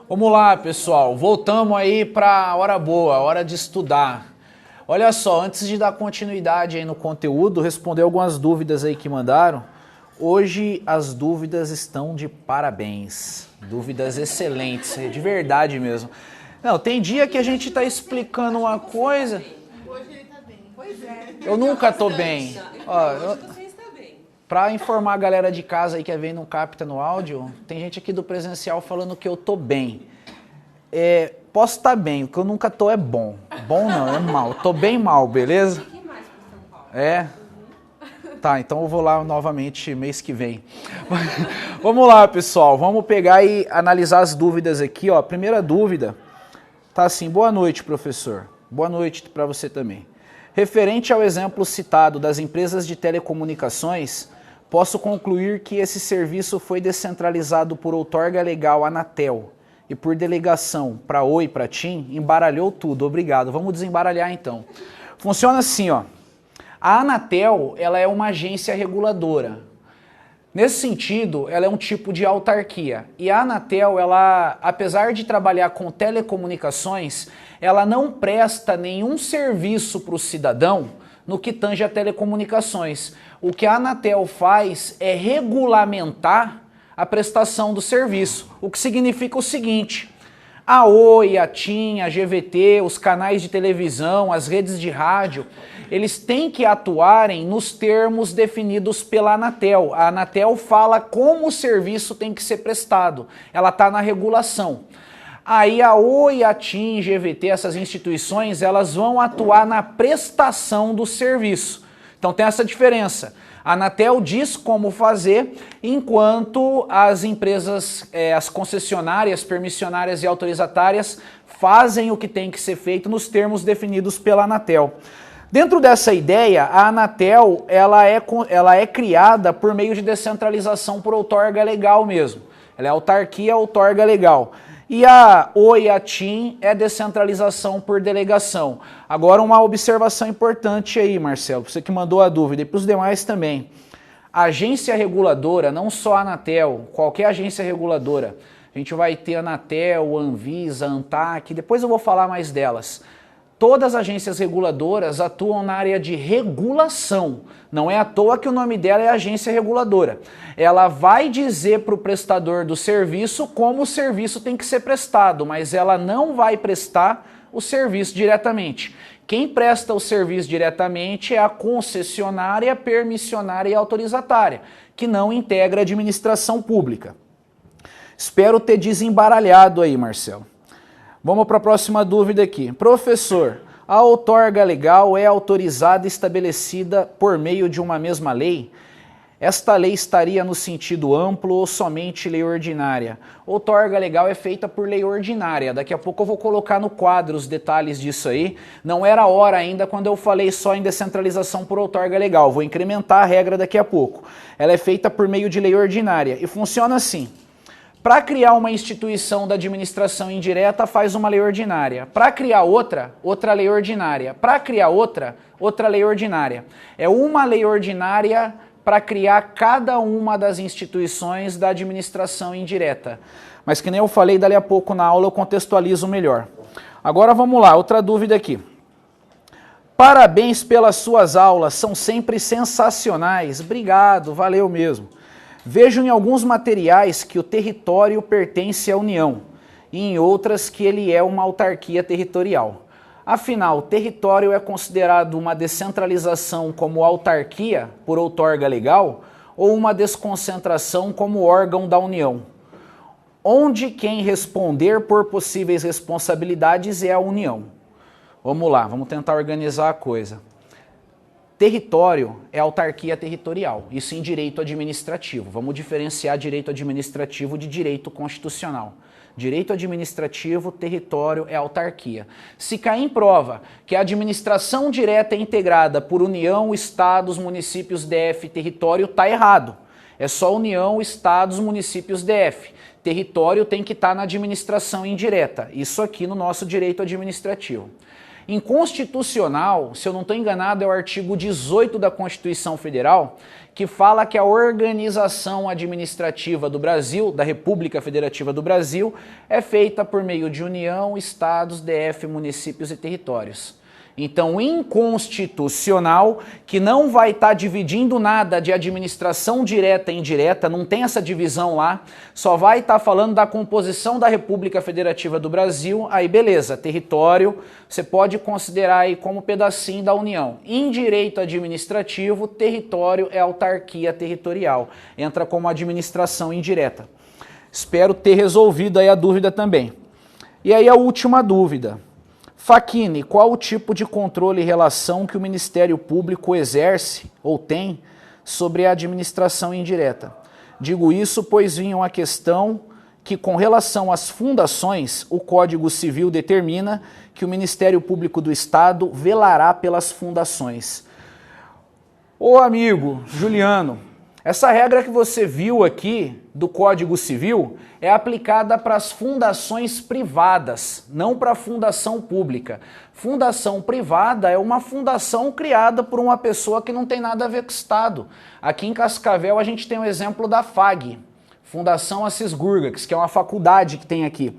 Vamos lá, pessoal. Voltamos aí para a hora boa, a hora de estudar. Olha só, antes de dar continuidade aí no conteúdo, responder algumas dúvidas aí que mandaram. Hoje as dúvidas estão de parabéns. Dúvidas excelentes, de verdade mesmo. Não, tem dia que a gente está explicando uma coisa... Hoje ele tá bem. Pois é. Eu nunca tô bem. Para informar a galera de casa aí que vem não capta no áudio, tem gente aqui do presencial falando que eu tô bem. Posso estar bem, o que eu nunca tô é bom. Bom não, é mal. Tô bem mal, beleza? É? Tá, então eu vou lá novamente mês que vem. Vamos lá, pessoal. Vamos pegar e analisar as dúvidas aqui, ó. Primeira dúvida tá assim: boa noite, professor. Boa noite para você também. Referente ao exemplo citado das empresas de telecomunicações, posso concluir que esse serviço foi descentralizado por outorga legal Anatel e por delegação para Oi e para TIM, embaralhou tudo. Obrigado. Vamos desembaralhar então. Funciona assim, ó. A Anatel, ela é uma agência reguladora. Nesse sentido, ela é um tipo de autarquia. E a Anatel, ela, apesar de trabalhar com telecomunicações, ela não presta nenhum serviço para o cidadão no que tange a telecomunicações. O que a Anatel faz é regulamentar a prestação do serviço, o que significa o seguinte: a Oi, a TIM, a GVT, os canais de televisão, as redes de rádio, eles têm que atuarem nos termos definidos pela Anatel. A Anatel fala como o serviço tem que ser prestado, ela está na regulação. Aí a Oi, a TIM, GVT, essas instituições, elas vão atuar na prestação do serviço. Então tem essa diferença. A Anatel diz como fazer, enquanto as empresas, as concessionárias, permissionárias e autorizatárias fazem o que tem que ser feito nos termos definidos pela Anatel. Dentro dessa ideia, a Anatel ela é criada por meio de descentralização por outorga legal mesmo. Ela é autarquia, outorga legal. E a Oi e a TIM é descentralização por delegação. Agora uma observação importante aí, Marcelo, você que mandou a dúvida, e para os demais também. A agência reguladora, não só a Anatel, qualquer agência reguladora, a gente vai ter a Anatel, a Anvisa, a ANTAC, depois eu vou falar mais delas. Todas as agências reguladoras atuam na área de regulação. Não é à toa que o nome dela é agência reguladora. Ela vai dizer para o prestador do serviço como o serviço tem que ser prestado, mas ela não vai prestar o serviço diretamente. Quem presta o serviço diretamente é a concessionária, permissionária e autorizatária, que não integra a administração pública. Espero ter desembaralhado aí, Marcelo. Vamos para a próxima dúvida aqui. Professor, a outorga legal é autorizada e estabelecida por meio de uma mesma lei? Esta lei estaria no sentido amplo ou somente lei ordinária? Outorga legal é feita por lei ordinária. Daqui a pouco eu vou colocar no quadro os detalhes disso aí. Não era hora ainda quando eu falei só em descentralização por outorga legal. Vou incrementar a regra daqui a pouco. Ela é feita por meio de lei ordinária e funciona assim. Para criar uma instituição da administração indireta, faz uma lei ordinária. Para criar outra lei ordinária. Para criar outra lei ordinária. É uma lei ordinária para criar cada uma das instituições da administração indireta. Mas que nem eu falei, dali a pouco na aula eu contextualizo melhor. Agora vamos lá, outra dúvida aqui. Parabéns pelas suas aulas, são sempre sensacionais. Obrigado, valeu mesmo. Vejo em alguns materiais que o território pertence à União e em outras que ele é uma autarquia territorial. Afinal, o território é considerado uma descentralização como autarquia por outorga legal ou uma desconcentração como órgão da União? Onde quem responder por possíveis responsabilidades é a União. Vamos lá, vamos tentar organizar a coisa. Território é autarquia territorial, isso em direito administrativo. Vamos diferenciar direito administrativo de direito constitucional. Direito administrativo, território é autarquia. Se cair em prova que a administração direta é integrada por União, Estados, municípios, DF, território, está errado. É só União, Estados, municípios, DF. Território tem que estar na administração indireta. Isso aqui no nosso direito administrativo. Inconstitucional, se eu não estou enganado, é o artigo 18 da Constituição Federal, que fala que a organização administrativa do Brasil, da República Federativa do Brasil, é feita por meio de União, Estados, DF, municípios e territórios. Então, inconstitucional, que não vai estar dividindo nada de administração direta e indireta, não tem essa divisão lá, só vai estar falando da composição da República Federativa do Brasil, aí beleza, território, você pode considerar aí como pedacinho da União. Em direito administrativo, território é autarquia territorial, entra como administração indireta. Espero ter resolvido aí a dúvida também. E aí a última dúvida. Facchini, qual o tipo de controle e relação que o Ministério Público exerce ou tem sobre a administração indireta? Digo isso pois vinha a questão que, com relação às fundações, o Código Civil determina que o Ministério Público do Estado velará pelas fundações. Ô amigo Juliano, essa regra que você viu aqui do Código Civil é aplicada para as fundações privadas, não para a fundação pública. Fundação privada é uma fundação criada por uma pessoa que não tem nada a ver com o Estado. Aqui em Cascavel a gente tem o exemplo da FAG, Fundação Assis Gurgax, que é uma faculdade que tem aqui.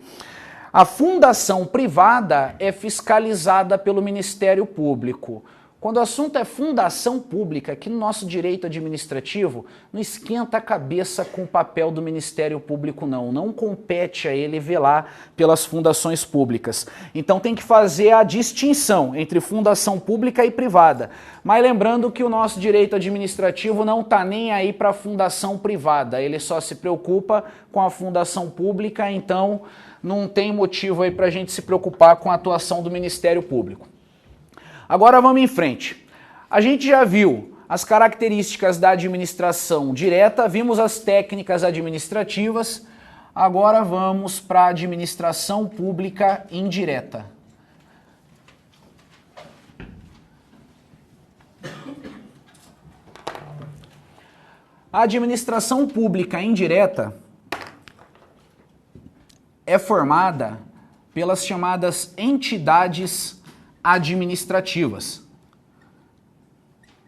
A fundação privada é fiscalizada pelo Ministério Público. Quando o assunto é fundação pública, aqui no nosso direito administrativo, não esquenta a cabeça com o papel do Ministério Público, não. Não compete a ele velar pelas fundações públicas. Então tem que fazer a distinção entre fundação pública e privada. Mas lembrando que o nosso direito administrativo não está nem aí para a fundação privada, ele só se preocupa com a fundação pública, então não tem motivo aí para a gente se preocupar com a atuação do Ministério Público. Agora vamos em frente. A gente já viu as características da administração direta, vimos as técnicas administrativas, agora vamos para a administração pública indireta. A administração pública indireta é formada pelas chamadas entidades administrativas.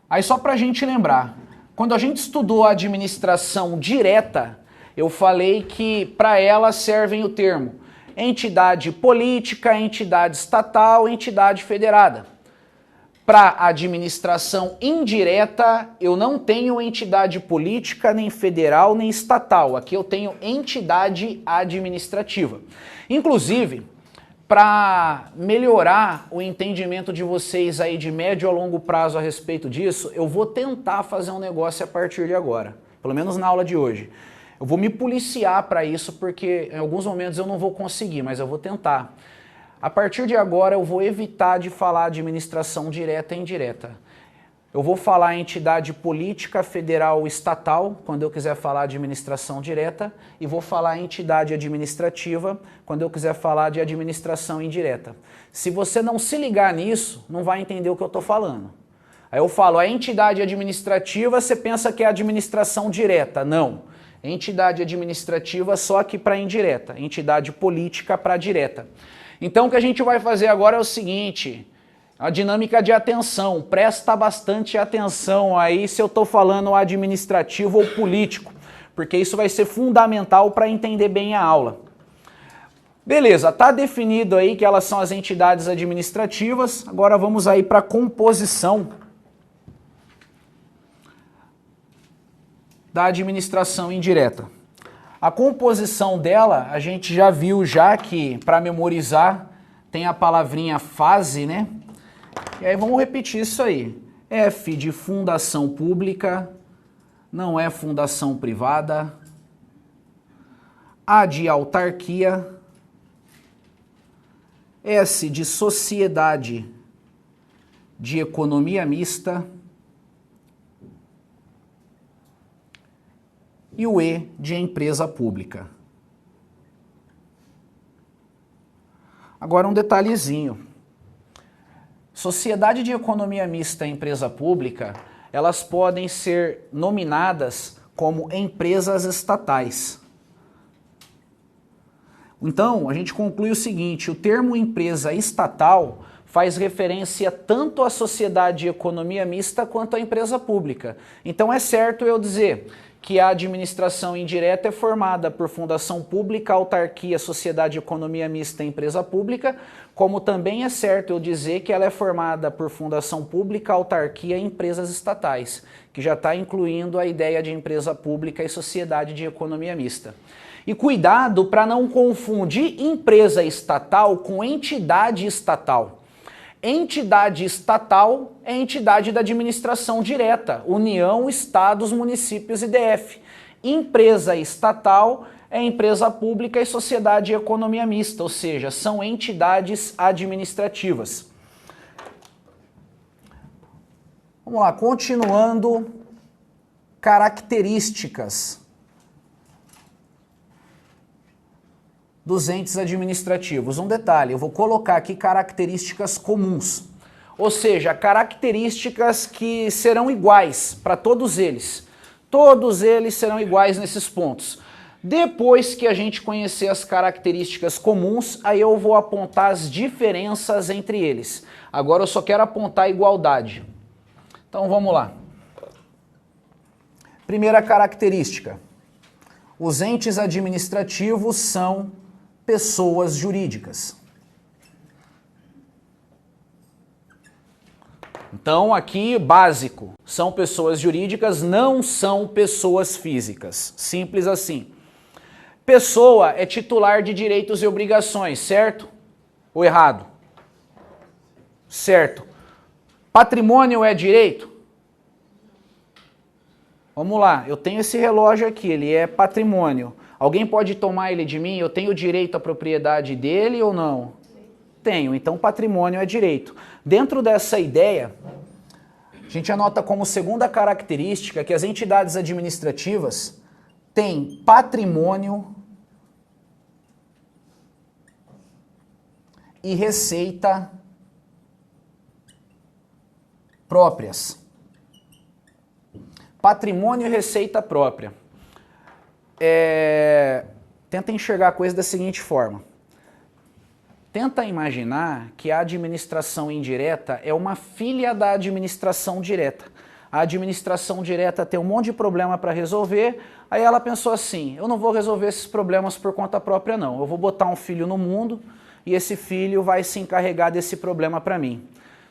Aí só para a gente lembrar, quando a gente estudou a administração direta, eu falei que para ela servem o termo entidade política, entidade estatal, entidade federada. Para a administração indireta, eu não tenho entidade política, nem federal, nem estatal. Aqui eu tenho entidade administrativa. Inclusive, para melhorar o entendimento de vocês aí de médio a longo prazo a respeito disso, eu vou tentar fazer um negócio a partir de agora, pelo menos na aula de hoje. Eu vou me policiar para isso, porque em alguns momentos eu não vou conseguir, mas eu vou tentar. A partir de agora eu vou evitar de falar administração direta e indireta. Eu vou falar entidade política, federal, estatal, quando eu quiser falar de administração direta, e vou falar entidade administrativa, quando eu quiser falar de administração indireta. Se você não se ligar nisso, não vai entender o que eu estou falando. Aí eu falo, a entidade administrativa, você pensa que é administração direta. Não. Entidade administrativa só que para indireta. Entidade política para direta. Então o que a gente vai fazer agora é o seguinte... A dinâmica de atenção, presta bastante atenção aí se eu estou falando administrativo ou político, porque isso vai ser fundamental para entender bem a aula. Beleza, está definido aí que elas são as entidades administrativas, agora vamos aí para a composição da administração indireta. A composição dela, a gente já viu já que, para memorizar, tem a palavrinha fase, né? E aí vamos repetir isso aí. F de fundação pública, não é fundação privada. A de autarquia. S de sociedade de economia mista. E o E de empresa pública. Agora um detalhezinho. Sociedade de economia mista e empresa pública, elas podem ser nominadas como empresas estatais. Então, a gente conclui o seguinte, o termo empresa estatal faz referência tanto à sociedade e economia mista quanto à empresa pública. Então é certo eu dizer que a administração indireta é formada por fundação pública, autarquia, sociedade, economia mista e empresa pública, como também é certo eu dizer que ela é formada por fundação pública, autarquia e empresas estatais, que já está incluindo a ideia de empresa pública e sociedade de economia mista. E cuidado para não confundir empresa estatal com entidade estatal. Entidade estatal é entidade da administração direta, União, Estados, Municípios e DF. Empresa estatal é empresa pública e sociedade e economia mista, ou seja, são entidades administrativas. Vamos lá, continuando, características dos entes administrativos. Um detalhe, eu vou colocar aqui características comuns, ou seja, características que serão iguais para todos eles. Todos eles serão iguais nesses pontos. Depois que a gente conhecer as características comuns, aí eu vou apontar as diferenças entre eles. Agora eu só quero apontar a igualdade. Então vamos lá. Primeira característica. Os entes administrativos são pessoas jurídicas. Então aqui, básico, são pessoas jurídicas, não são pessoas físicas. Simples assim. Pessoa é titular de direitos e obrigações, certo? Ou errado? Certo. Patrimônio é direito? Vamos lá, eu tenho esse relógio aqui, ele é patrimônio. Alguém pode tomar ele de mim? Eu tenho direito à propriedade dele ou não? Tenho, então patrimônio é direito. Dentro dessa ideia, a gente anota como segunda característica que as entidades administrativas têm patrimônio e receita próprias. Patrimônio e receita própria. Tenta enxergar a coisa da seguinte forma. Tenta imaginar que a administração indireta é uma filha da administração direta. A administração direta tem um monte de problema para resolver, aí ela pensou assim, eu não vou resolver esses problemas por conta própria não, eu vou botar um filho no mundo e esse filho vai se encarregar desse problema para mim.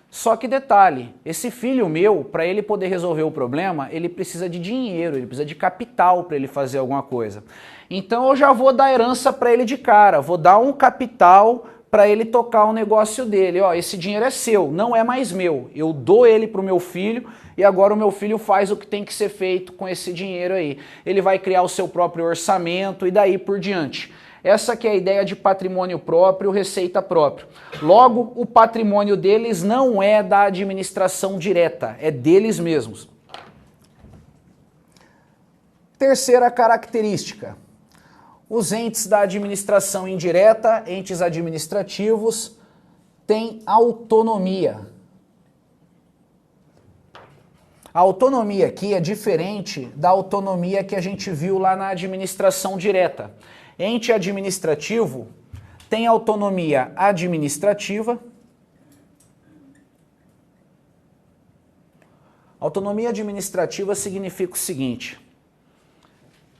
Só que detalhe, esse filho meu, para ele poder resolver o problema, ele precisa de dinheiro, ele precisa de capital para ele fazer alguma coisa. Então eu já vou dar herança para ele de cara, vou dar um capital para ele tocar o negócio dele. Ó, esse dinheiro é seu, não é mais meu. Eu dou ele para o meu filho e agora o meu filho faz o que tem que ser feito com esse dinheiro aí. Ele vai criar o seu próprio orçamento e daí por diante. Essa que é a ideia de patrimônio próprio, receita própria. Logo, o patrimônio deles não é da administração direta, é deles mesmos. Terceira característica. Os entes da administração indireta, entes administrativos, têm autonomia. A autonomia aqui é diferente da autonomia que a gente viu lá na administração direta. Ente administrativo tem autonomia administrativa. Autonomia administrativa significa o seguinte: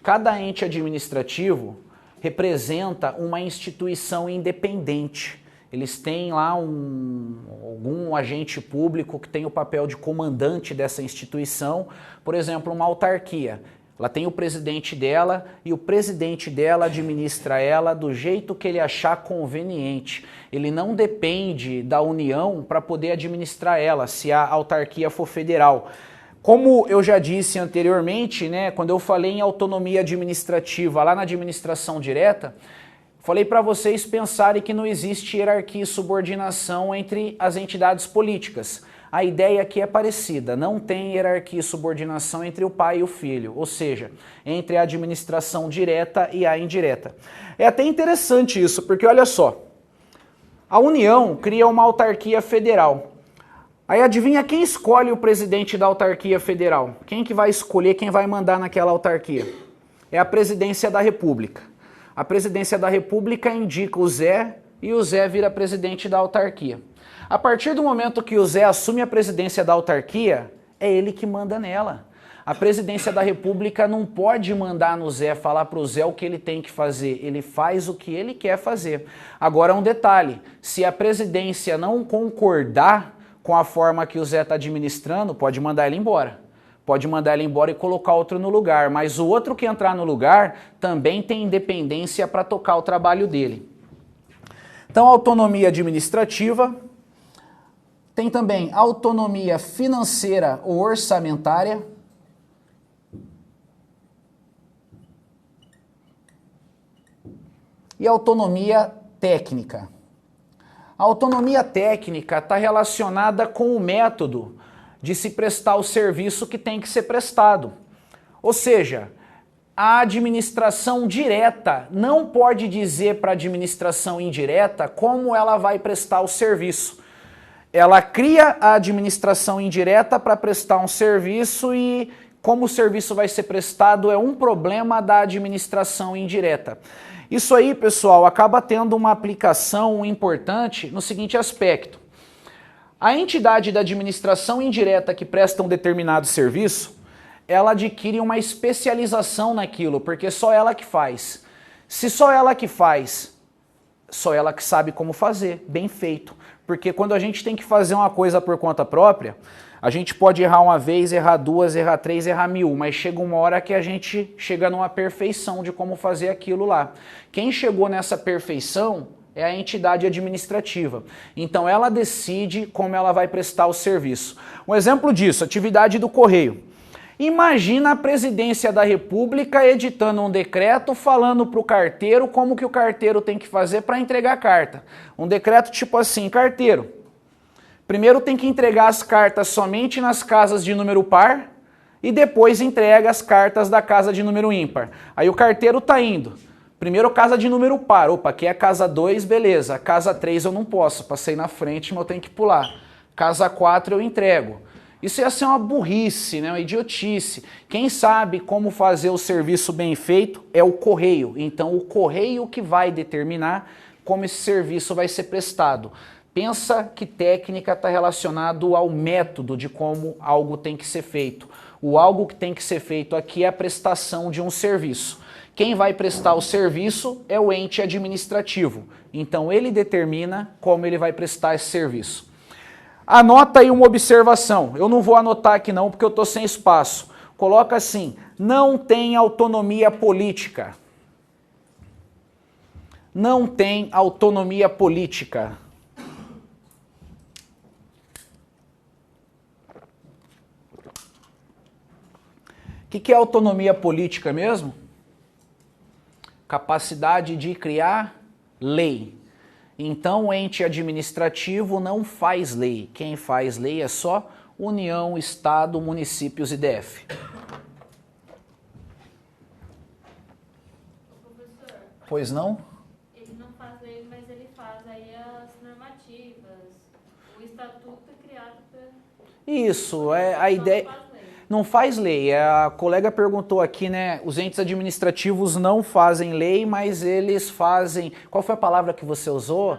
cada ente administrativo representa uma instituição independente. Eles têm lá algum agente público que tem o papel de comandante dessa instituição, por exemplo, uma autarquia. Ela tem o presidente dela e o presidente dela administra ela do jeito que ele achar conveniente. Ele não depende da União para poder administrar ela, se a autarquia for federal. Como eu já disse anteriormente, né, quando eu falei em autonomia administrativa lá na administração direta, falei para vocês pensarem que não existe hierarquia e subordinação entre as entidades políticas. A ideia aqui é parecida, não tem hierarquia e subordinação entre o pai e o filho, ou seja, entre a administração direta e a indireta. É até interessante isso, porque olha só, a União cria uma autarquia federal. Aí adivinha quem escolhe o presidente da autarquia federal? Quem que vai escolher quem vai mandar naquela autarquia? É a presidência da República. A presidência da República indica o Zé e o Zé vira presidente da autarquia. A partir do momento que o Zé assume a presidência da autarquia, é ele que manda nela. A presidência da República não pode mandar no Zé, falar para o Zé o que ele tem que fazer. Ele faz o que ele quer fazer. Agora, um detalhe, se a presidência não concordar com a forma que o Zé está administrando, pode mandar ele embora. Pode mandar ele embora e colocar outro no lugar. Mas o outro que entrar no lugar também tem independência para tocar o trabalho dele. Então, autonomia administrativa. Tem também autonomia financeira ou orçamentária. E autonomia técnica. A autonomia técnica está relacionada com o método de se prestar o serviço que tem que ser prestado. Ou seja, a administração direta não pode dizer para a administração indireta como ela vai prestar o serviço. Ela cria a administração indireta para prestar um serviço e como o serviço vai ser prestado é um problema da administração indireta. Isso aí, pessoal, acaba tendo uma aplicação importante no seguinte aspecto. A entidade da administração indireta que presta um determinado serviço, ela adquire uma especialização naquilo, porque só ela que faz. Se só ela que faz, só ela que sabe como fazer, bem feito. Porque quando a gente tem que fazer uma coisa por conta própria, a gente pode errar uma vez, errar duas, errar três, errar mil, mas chega uma hora que a gente chega numa perfeição de como fazer aquilo lá. Quem chegou nessa perfeição é a entidade administrativa. Então ela decide como ela vai prestar o serviço. Um exemplo disso, atividade do correio. Imagina a presidência da República editando um decreto falando para o carteiro como que o carteiro tem que fazer para entregar a carta. Um decreto tipo assim, carteiro, primeiro tem que entregar as cartas somente nas casas de número par e depois entrega as cartas da casa de número ímpar. Aí o carteiro está indo. Primeiro casa de número par. Opa, aqui é a casa 2, beleza. Casa 3 eu não posso, passei na frente, mas eu tenho que pular. Casa 4 eu entrego. Isso ia ser uma burrice, né? Uma idiotice. Quem sabe como fazer o serviço bem feito é o correio. Então o correio que vai determinar como esse serviço vai ser prestado. Pensa que técnica está relacionado ao método de como algo tem que ser feito. O algo que tem que ser feito aqui é a prestação de um serviço. Quem vai prestar o serviço é o ente administrativo. Então ele determina como ele vai prestar esse serviço. Anota aí uma observação. Eu não vou anotar aqui não porque eu estou sem espaço. Coloca assim, não tem autonomia política. Não tem autonomia política. O que é autonomia política mesmo? Capacidade de criar lei. Então, o ente administrativo não faz lei. Quem faz lei é só União, Estado, municípios e DF. Professor, Pois não? ele não faz lei, mas ele faz aí as normativas. O estatuto é criado para... Isso, é a ideia... Não faz lei. Não faz lei. A colega perguntou aqui, né? Os entes administrativos não fazem lei, mas eles fazem... Qual foi a palavra que você usou?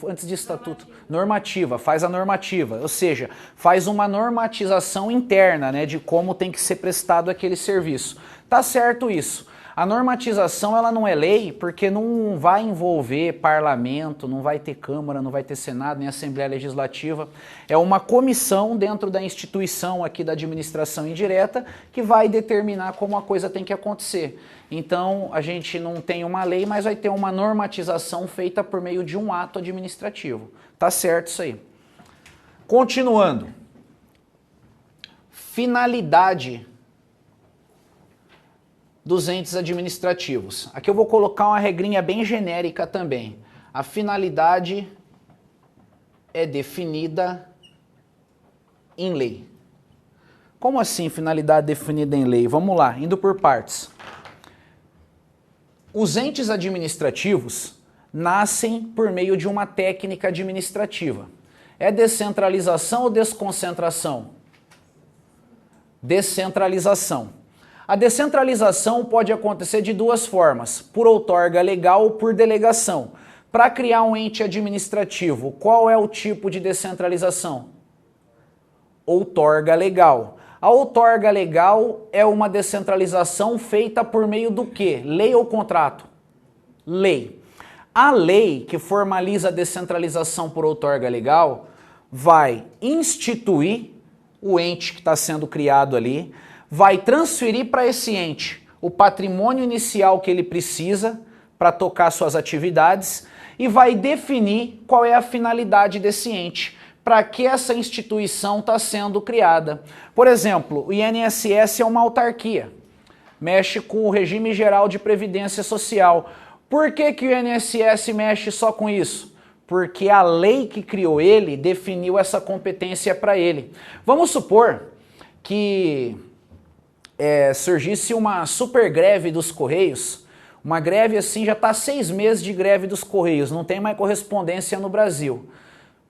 Antes de estatuto. Normativa. Faz a normativa. Ou seja, faz uma normatização interna, né? De como tem que ser prestado aquele serviço. Tá certo isso. A normatização ela não é lei porque não vai envolver parlamento, não vai ter Câmara, não vai ter Senado, nem Assembleia Legislativa. É uma comissão dentro da instituição aqui da administração indireta que vai determinar como a coisa tem que acontecer. Então a gente não tem uma lei, mas vai ter uma normatização feita por meio de um ato administrativo. Tá certo isso aí. Continuando. Finalidade dos entes administrativos. Aqui eu vou colocar uma regrinha bem genérica também. A finalidade é definida em lei. Como assim finalidade definida em lei? Vamos lá, indo por partes. Os entes administrativos nascem por meio de uma técnica administrativa. É descentralização ou desconcentração? Descentralização. A descentralização pode acontecer de duas formas, por outorga legal ou por delegação. Para criar um ente administrativo, qual é o tipo de descentralização? Outorga legal. A outorga legal é uma descentralização feita por meio do quê? Lei ou contrato? Lei. A lei que formaliza a descentralização por outorga legal vai instituir o ente que está sendo criado ali, vai transferir para esse ente o patrimônio inicial que ele precisa para tocar suas atividades e vai definir qual é a finalidade desse ente, para que essa instituição está sendo criada. Por exemplo, o INSS é uma autarquia, mexe com o regime geral de previdência social. Por que que o INSS mexe só com isso? Porque a lei que criou ele definiu essa competência para ele. Vamos supor que surgisse uma super greve dos Correios, uma greve assim, já está 6 meses de greve dos Correios, não tem mais correspondência no Brasil,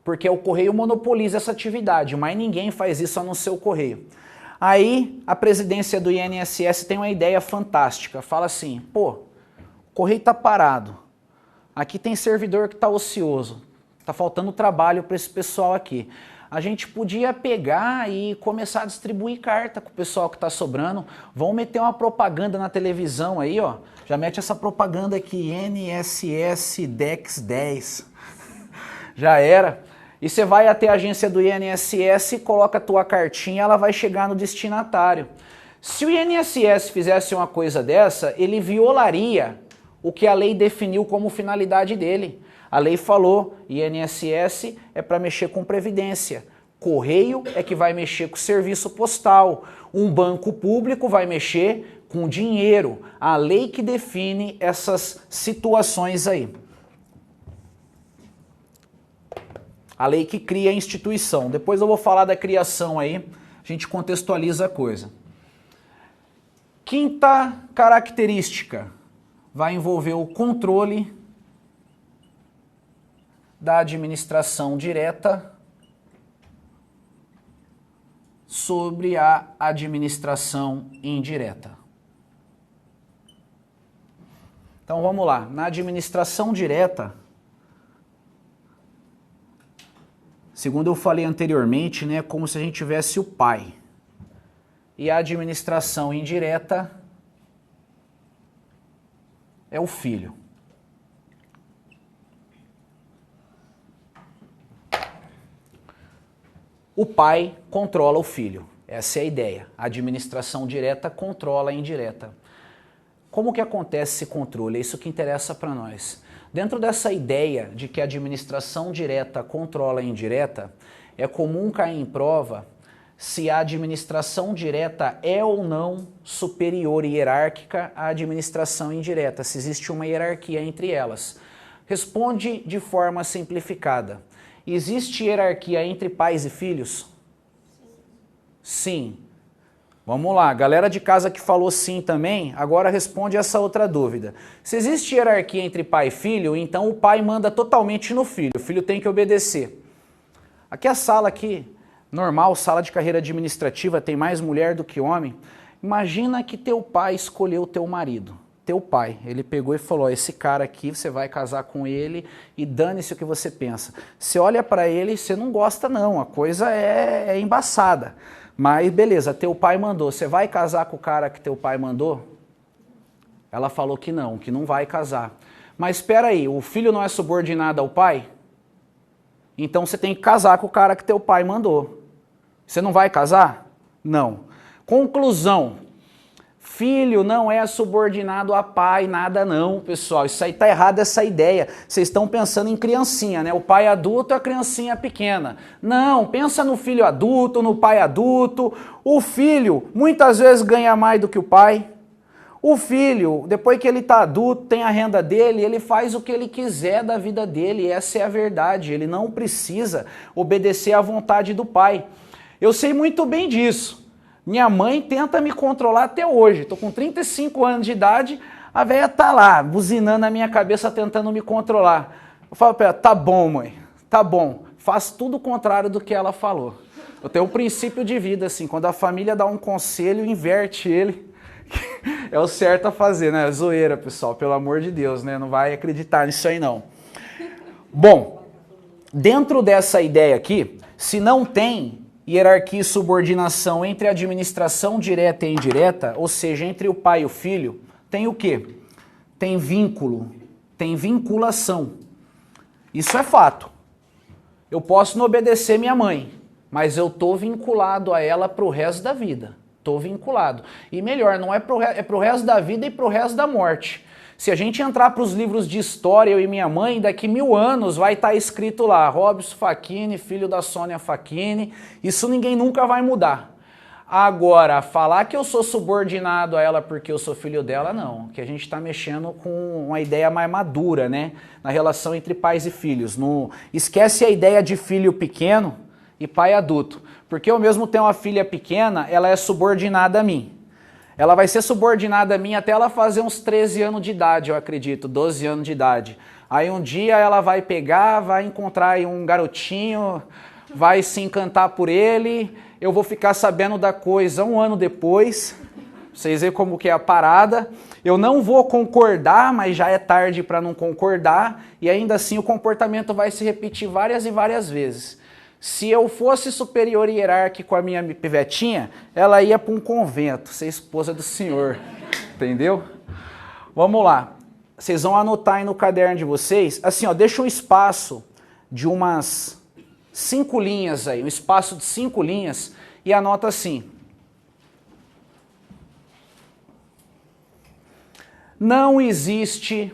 porque o Correio monopoliza essa atividade, mas ninguém faz isso a não ser o Correio. Aí a presidência do INSS tem uma ideia fantástica, fala assim, pô, o Correio está parado, aqui tem servidor que está ocioso, está faltando trabalho para esse pessoal aqui. A gente podia pegar e começar a distribuir carta com o pessoal que está sobrando. Vamos meter uma propaganda na televisão aí, ó. Já mete essa propaganda aqui, INSS Dex 10. Já era. E você vai até a agência do INSS, coloca a tua cartinha, ela vai chegar no destinatário. Se o INSS fizesse uma coisa dessa, ele violaria o que a lei definiu como finalidade dele. A lei falou, INSS é para mexer com previdência, Correio é que vai mexer com serviço postal, um banco público vai mexer com dinheiro. A lei que define essas situações aí. A lei que cria a instituição. Depois eu vou falar da criação aí, a gente contextualiza a coisa. Quinta característica vai envolver o controle da administração direta sobre a administração indireta. Então vamos lá, na administração direta, segundo eu falei anteriormente, né, como se a gente tivesse o pai. E a administração indireta é o filho. O pai controla o filho. Essa é a ideia. A administração direta controla a indireta. Como que acontece esse controle? É isso que interessa para nós. Dentro dessa ideia de que a administração direta controla a indireta, é comum cair em prova se a administração direta é ou não superior e hierárquica à administração indireta, se existe uma hierarquia entre elas. Responde de forma simplificada. Existe hierarquia entre pais e filhos? Sim. Vamos lá, galera de casa que falou sim também, agora responde essa outra dúvida. Se existe hierarquia entre pai e filho, então o pai manda totalmente no filho, o filho tem que obedecer. Aqui a sala aqui, normal, sala de carreira administrativa, tem mais mulher do que homem. Imagina que teu pai escolheu o teu marido. Teu pai, ele pegou e falou, esse cara aqui, você vai casar com ele e dane-se o que você pensa. Você olha para ele e você não gosta não, a coisa é embaçada. Mas beleza, teu pai mandou, você vai casar com o cara que teu pai mandou? Ela falou que não vai casar. Mas espera aí, o filho não é subordinado ao pai? Então você tem que casar com o cara que teu pai mandou. Você não vai casar? Não. Conclusão. Filho não é subordinado a pai, nada não, pessoal. Isso aí tá errado, essa ideia. Vocês estão pensando em criancinha, né? O pai adulto e a criancinha pequena. Não, pensa no filho adulto, no pai adulto. O filho muitas vezes ganha mais do que o pai. O filho, depois que ele tá adulto, tem a renda dele, ele faz o que ele quiser da vida dele. Essa é a verdade. Ele não precisa obedecer à vontade do pai. Eu sei muito bem disso. Minha mãe tenta me controlar até hoje. Estou com 35 anos de idade, a velha tá lá, buzinando na minha cabeça, tentando me controlar. Eu falo para ela, tá bom, mãe, tá bom. Faz tudo o contrário do que ela falou. Eu tenho um princípio de vida, assim, quando a família dá um conselho, inverte ele. É o certo a fazer, né? Zoeira, pessoal, pelo amor de Deus, né? Não vai acreditar nisso aí, não. Bom, dentro dessa ideia aqui, se não tem hierarquia e subordinação entre a administração direta e indireta, ou seja, entre o pai e o filho, tem o quê? Tem vínculo, tem vinculação. Isso é fato. Eu posso não obedecer minha mãe, mas eu estou vinculado a ela para o resto da vida. Estou vinculado. E melhor, não é pro resto da vida e pro resto da morte. Se a gente entrar para os livros de história, eu e minha mãe, daqui 1000 anos vai estar escrito lá, Robson Facchini, filho da Sônia Facchini. Isso ninguém nunca vai mudar. Agora, falar que eu sou subordinado a ela porque eu sou filho dela, não. Que a gente está mexendo com uma ideia mais madura, né? Na relação entre pais e filhos. Esquece a ideia de filho pequeno e pai adulto. Porque eu mesmo tenho uma filha pequena, ela é subordinada a mim. Ela vai ser subordinada a mim até ela fazer uns 13 anos de idade, eu acredito, 12 anos de idade. Aí um dia ela vai pegar, vai encontrar aí um garotinho, vai se encantar por ele, eu vou ficar sabendo da coisa um ano depois, vocês verem como que é a parada. Eu não vou concordar, mas já é tarde para não concordar, e ainda assim o comportamento vai se repetir várias e várias vezes. Se eu fosse superior hierárquico à minha pivetinha, ela ia para um convento, ser esposa do senhor, entendeu? Vamos lá, vocês vão anotar aí no caderno de vocês, assim ó, deixa um espaço de umas 5 linhas aí, um espaço de 5 linhas e anota assim. Não existe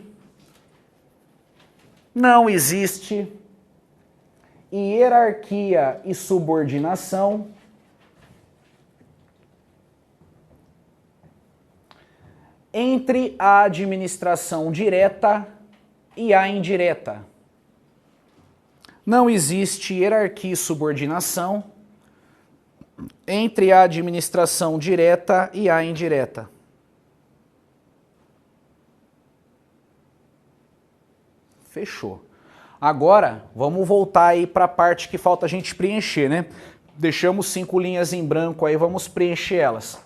hierarquia e subordinação entre a administração direta e a indireta. Não existe hierarquia e subordinação entre a administração direta e a indireta. Fechou. Agora, vamos voltar aí para a parte que falta a gente preencher, né? Deixamos 5 linhas em branco aí, vamos preencher elas.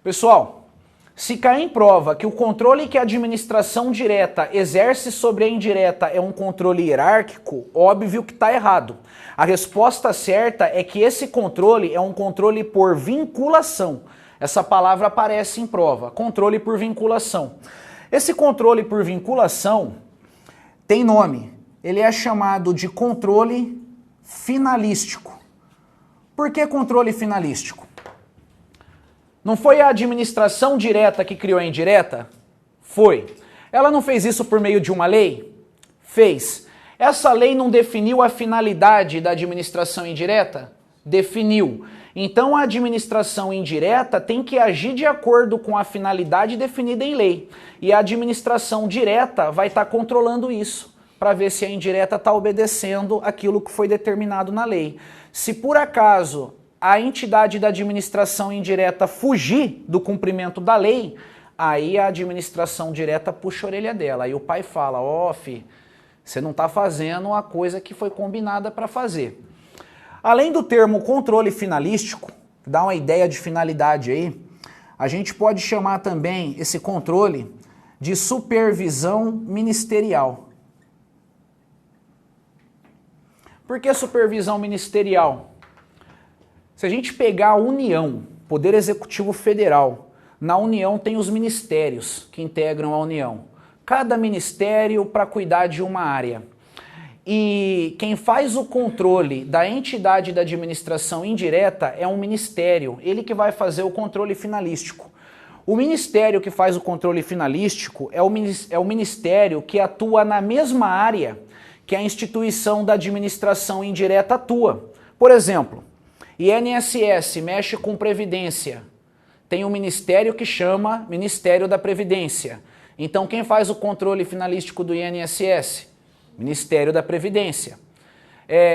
Pessoal, se cair em prova que o controle que a administração direta exerce sobre a indireta é um controle hierárquico, óbvio que está errado. A resposta certa é que esse controle é um controle por vinculação. Essa palavra aparece em prova, controle por vinculação. Esse controle por vinculação tem nome. Ele é chamado de controle finalístico. Por que controle finalístico? Não foi a administração direta que criou a indireta? Foi. Ela não fez isso por meio de uma lei? Fez. Essa lei não definiu a finalidade da administração indireta? Definiu. Então a administração indireta tem que agir de acordo com a finalidade definida em lei. E a administração direta vai estar controlando isso, para ver se a indireta está obedecendo aquilo que foi determinado na lei. Se por acaso a entidade da administração indireta fugir do cumprimento da lei, aí a administração direta puxa a orelha dela. Aí o pai fala, ó, fi, você não está fazendo a coisa que foi combinada para fazer. Além do termo controle finalístico, que dá uma ideia de finalidade aí, a gente pode chamar também esse controle de supervisão ministerial. Por que supervisão ministerial? Se a gente pegar a União, Poder Executivo Federal, na União tem os ministérios que integram a União. Cada ministério para cuidar de uma área. E quem faz o controle da entidade da administração indireta é um ministério, ele que vai fazer o controle finalístico. O ministério que faz o controle finalístico é o ministério que atua na mesma área que a instituição da administração indireta atua. Por exemplo, INSS mexe com Previdência. Tem um ministério que chama Ministério da Previdência. Então quem faz o controle finalístico do INSS? Ministério da Previdência.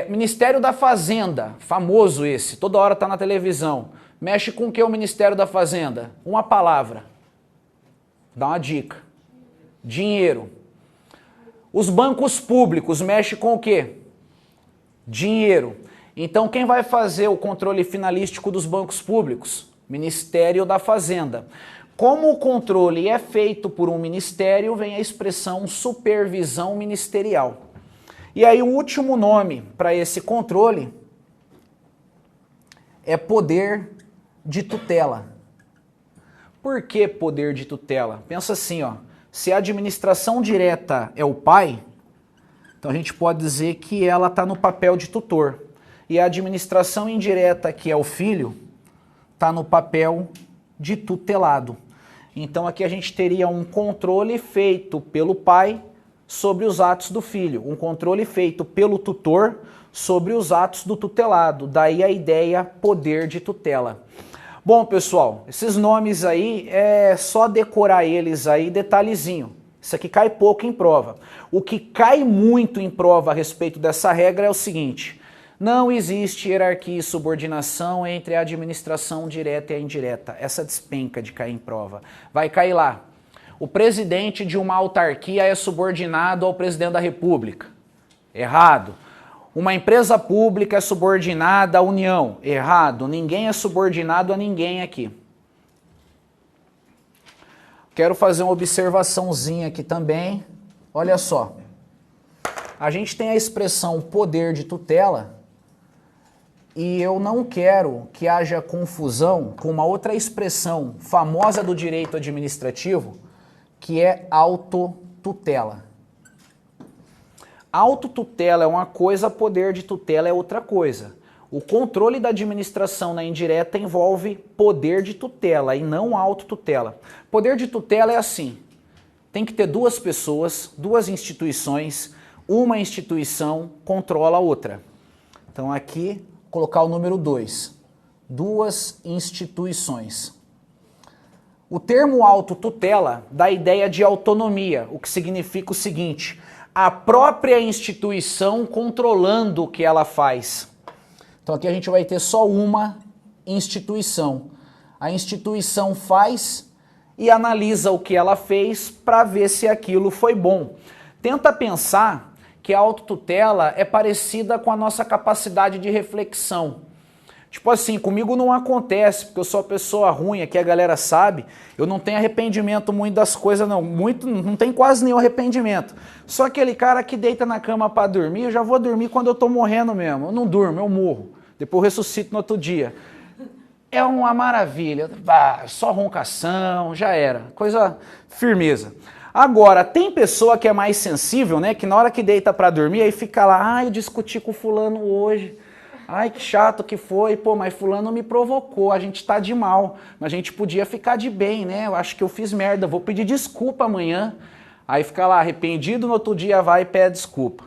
Ministério da Fazenda, famoso esse, toda hora está na televisão. Mexe com o que o Ministério da Fazenda? Uma palavra. Dá uma dica. Dinheiro. Os bancos públicos mexem com o quê? Dinheiro. Então quem vai fazer o controle finalístico dos bancos públicos? Ministério da Fazenda. Como o controle é feito por um ministério, vem a expressão supervisão ministerial. E aí o último nome para esse controle é poder de tutela. Por que poder de tutela? Pensa assim, ó, se a administração direta é o pai, então a gente pode dizer que ela está no papel de tutor. E a administração indireta, que é o filho, está no papel de tutelado. Então aqui a gente teria um controle feito pelo pai sobre os atos do filho, um controle feito pelo tutor sobre os atos do tutelado. Daí a ideia poder de tutela. Bom, pessoal, esses nomes aí é só decorar eles aí, detalhezinho. Isso aqui cai pouco em prova. O que cai muito em prova a respeito dessa regra é o seguinte: não existe hierarquia e subordinação entre a administração direta e a indireta. Essa despenca de cair em prova. Vai cair lá. O presidente de uma autarquia é subordinado ao presidente da República. Errado. Uma empresa pública é subordinada à União. Errado. Ninguém é subordinado a ninguém aqui. Quero fazer uma observaçãozinha aqui também. Olha só. A gente tem a expressão poder de tutela e eu não quero que haja confusão com uma outra expressão famosa do direito administrativo, que é autotutela. Autotutela é uma coisa, poder de tutela é outra coisa. O controle da administração na indireta envolve poder de tutela e não autotutela. Poder de tutela é assim: tem que ter duas pessoas, duas instituições, uma instituição controla a outra. Então aqui, colocar o número 2. Duas instituições. O termo autotutela dá a ideia de autonomia, o que significa o seguinte: a própria instituição controlando o que ela faz. Então aqui a gente vai ter só uma instituição. A instituição faz e analisa o que ela fez para ver se aquilo foi bom. Tenta pensar que a autotutela é parecida com a nossa capacidade de reflexão. Tipo assim, comigo não acontece, porque eu sou uma pessoa ruim, aqui a galera sabe, eu não tenho arrependimento muito das coisas, não. Não tem quase nenhum arrependimento. Só aquele cara que deita na cama para dormir, eu já vou dormir quando eu tô morrendo mesmo. Eu não durmo, eu morro. Depois eu ressuscito no outro dia. É uma maravilha. Só roncação, já era. Coisa firmeza. Agora, tem pessoa que é mais sensível, né? Que na hora que deita para dormir, aí fica lá, eu discuti com fulano hoje. Ai, que chato que foi, pô, mas fulano me provocou, a gente tá de mal, mas a gente podia ficar de bem, né? Eu acho que eu fiz merda, vou pedir desculpa amanhã. Aí fica lá arrependido, no outro dia vai e pede desculpa.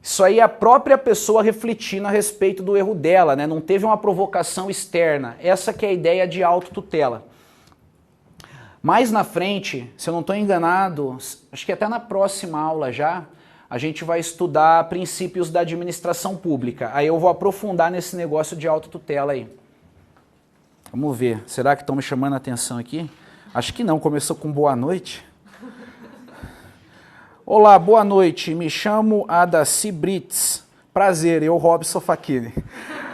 Isso aí é a própria pessoa refletindo a respeito do erro dela, né? Não teve uma provocação externa. Essa que é a ideia de autotutela. Mais na frente, se eu não estou enganado, acho que até na próxima aula já, a gente vai estudar princípios da administração pública. Aí eu vou aprofundar nesse negócio de autotutela aí. Vamos ver. Será que estão me chamando a atenção aqui? Acho que não. Começou com boa noite. Olá, boa noite. Me chamo Adaci Brits. Prazer, eu, Robson Facchini.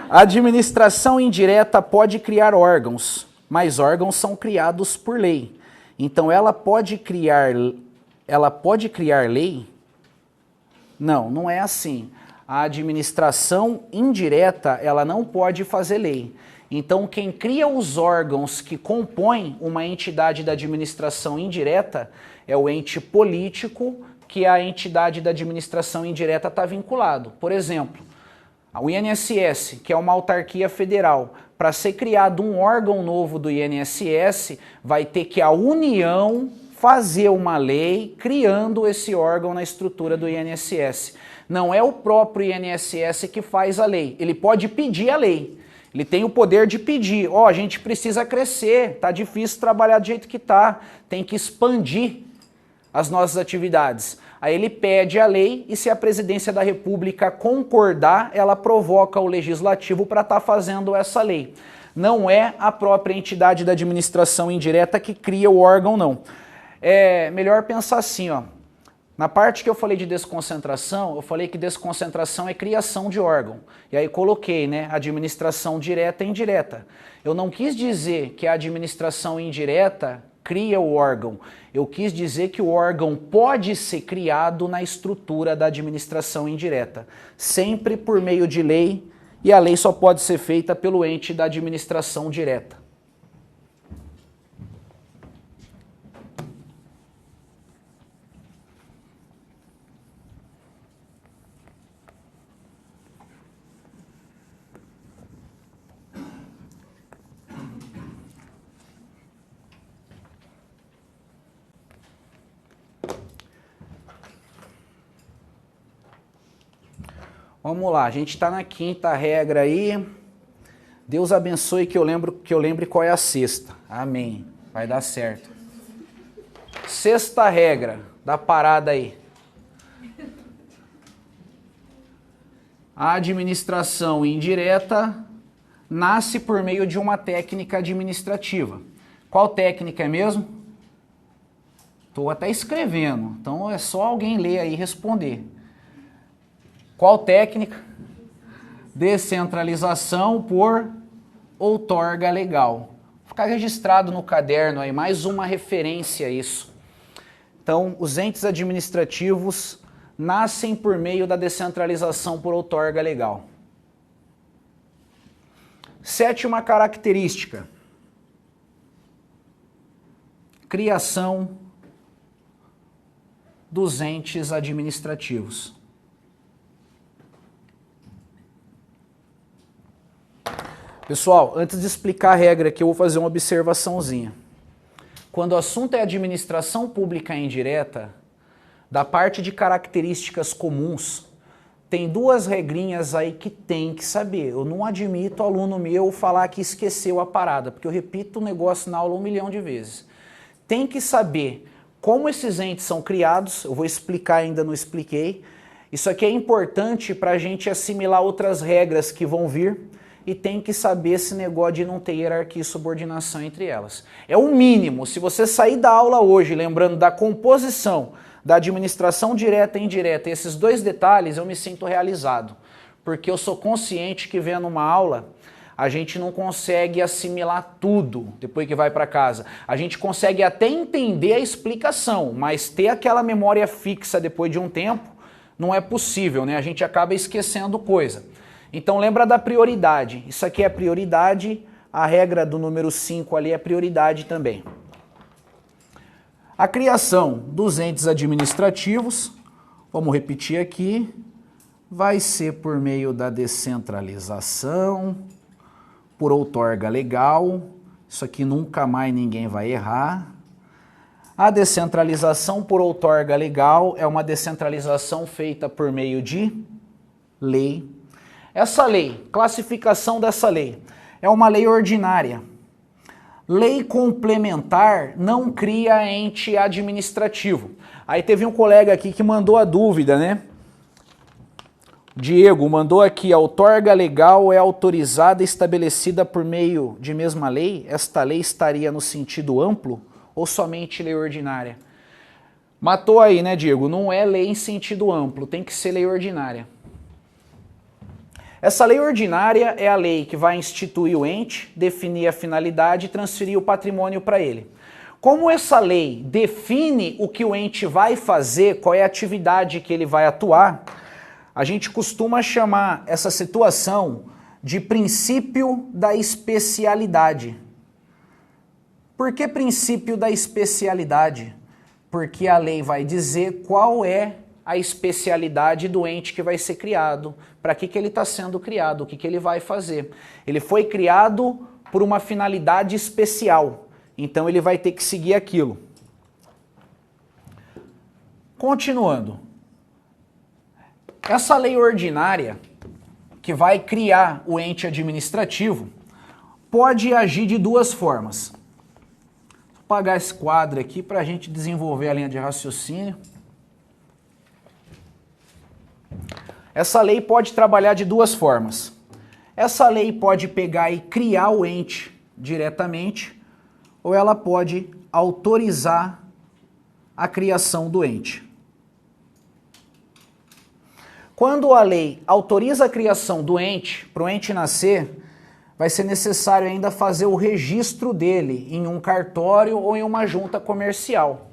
A administração indireta pode criar órgãos, mas órgãos são criados por lei. Então ela pode criar lei? Não, não é assim. A administração indireta, ela não pode fazer lei. Então, quem cria os órgãos que compõem uma entidade da administração indireta é o ente político que a entidade da administração indireta está vinculado. Por exemplo, o INSS, que é uma autarquia federal, para ser criado um órgão novo do INSS, vai ter que a União fazer uma lei criando esse órgão na estrutura do INSS. Não é o próprio INSS que faz a lei. Ele pode pedir a lei. Ele tem o poder de pedir. Ó, a gente precisa crescer, tá difícil trabalhar do jeito que tá, tem que expandir as nossas atividades. Aí ele pede a lei e se a presidência da República concordar, ela provoca o legislativo para estar fazendo essa lei. Não é a própria entidade da administração indireta que cria o órgão, não. É melhor pensar assim, ó. Na parte que eu falei de desconcentração, eu falei que desconcentração é criação de órgão. E aí coloquei, né, administração direta e indireta. Eu não quis dizer que a administração indireta cria o órgão. Eu quis dizer que o órgão pode ser criado na estrutura da administração indireta, sempre por meio de lei, e a lei só pode ser feita pelo ente da administração direta. Vamos lá, a gente está na quinta regra aí. Deus abençoe que eu lembre qual é a sexta. Amém. Vai dar certo. Sexta regra da parada aí. A administração indireta nasce por meio de uma técnica administrativa. Qual técnica é mesmo? Estou até escrevendo, então é só alguém ler aí e responder. Qual técnica? Descentralização por outorga legal. Vou ficar registrado no caderno aí, mais uma referência a isso. Então, os entes administrativos nascem por meio da descentralização por outorga legal. Sétima característica. Criação dos entes administrativos. Pessoal, antes de explicar a regra aqui, eu vou fazer uma observaçãozinha. Quando o assunto é administração pública indireta, da parte de características comuns, tem duas regrinhas aí que tem que saber. Eu não admito aluno meu falar que esqueceu a parada, porque eu repito o negócio na aula 1 milhão de vezes. Tem que saber como esses entes são criados, eu vou explicar, ainda não expliquei. Isso aqui é importante para a gente assimilar outras regras que vão vir, e tem que saber esse negócio de não ter hierarquia e subordinação entre elas. É o mínimo. Se você sair da aula hoje lembrando da composição, da administração direta e indireta, esses dois detalhes, eu me sinto realizado. Porque eu sou consciente que vendo uma aula, a gente não consegue assimilar tudo depois que vai para casa. A gente consegue até entender a explicação, mas ter aquela memória fixa depois de um tempo não é possível, né? A gente acaba esquecendo coisa. Então lembra da prioridade. Isso aqui é prioridade, a regra do número 5 ali é prioridade também. A criação dos entes administrativos, vamos repetir aqui, vai ser por meio da descentralização, por outorga legal, isso aqui nunca mais ninguém vai errar. A descentralização por outorga legal é uma descentralização feita por meio de lei. Essa lei, classificação dessa lei, é uma lei ordinária. Lei complementar não cria ente administrativo. Aí teve um colega aqui que mandou a dúvida, né? Diego mandou aqui, a outorga legal é autorizada e estabelecida por meio de mesma lei? Esta lei estaria no sentido amplo ou somente lei ordinária? Matou aí, né, Diego? Não é lei em sentido amplo, tem que ser lei ordinária. Essa lei ordinária é a lei que vai instituir o ente, definir a finalidade e transferir o patrimônio para ele. Como essa lei define o que o ente vai fazer, qual é a atividade que ele vai atuar, a gente costuma chamar essa situação de princípio da especialidade. Por que princípio da especialidade? Porque a lei vai dizer qual é a especialidade do ente que vai ser criado, para que ele está sendo criado, o que ele vai fazer. Ele foi criado por uma finalidade especial, então ele vai ter que seguir aquilo. Continuando. Essa lei ordinária, que vai criar o ente administrativo, pode agir de duas formas. Vou apagar esse quadro aqui para a gente desenvolver a linha de raciocínio. Essa lei pode trabalhar de duas formas. Essa lei pode pegar e criar o ente diretamente, ou ela pode autorizar a criação do ente. Quando a lei autoriza a criação do ente, para o ente nascer, vai ser necessário ainda fazer o registro dele em um cartório ou em uma junta comercial.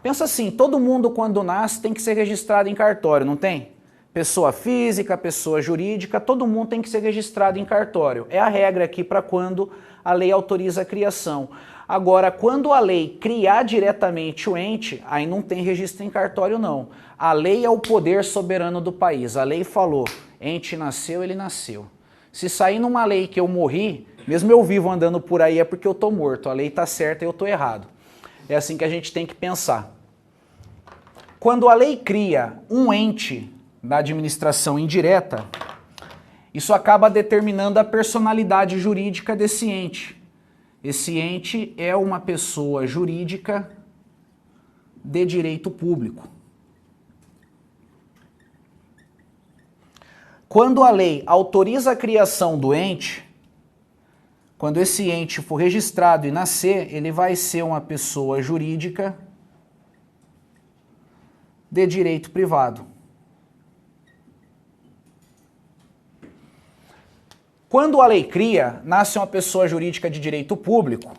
Pensa assim, todo mundo quando nasce tem que ser registrado em cartório, não tem? Pessoa física, pessoa jurídica, todo mundo tem que ser registrado em cartório. É a regra aqui para quando a lei autoriza a criação. Agora, quando a lei criar diretamente o ente, aí não tem registro em cartório não. A lei é o poder soberano do país. A lei falou, ente nasceu, ele nasceu. Se sair numa lei que eu morri, mesmo eu vivo andando por aí é porque eu tô morto. A lei tá certa e eu tô errado. É assim que a gente tem que pensar. Quando a lei cria um ente da administração indireta, isso acaba determinando a personalidade jurídica desse ente. Esse ente é uma pessoa jurídica de direito público. Quando a lei autoriza a criação do ente, quando esse ente for registrado e nascer, ele vai ser uma pessoa jurídica de direito privado. Quando a lei cria, nasce uma pessoa jurídica de direito público,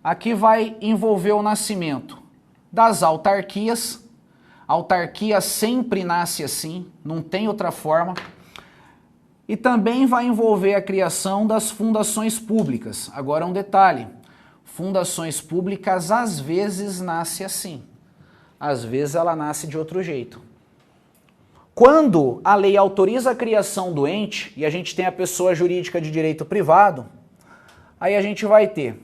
aqui vai envolver o nascimento das autarquias. A autarquia sempre nasce assim, não tem outra forma. E também vai envolver a criação das fundações públicas. Agora um detalhe, fundações públicas às vezes nasce assim, às vezes ela nasce de outro jeito. Quando a lei autoriza a criação do ente, e a gente tem a pessoa jurídica de direito privado, aí a gente vai ter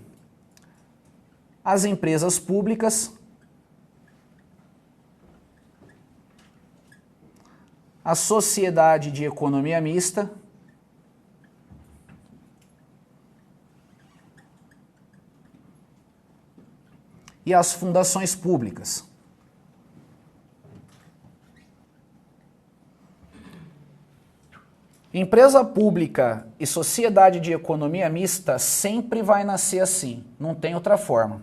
as empresas públicas, a sociedade de economia mista, e as fundações públicas. Empresa pública e sociedade de economia mista sempre vai nascer assim, não tem outra forma.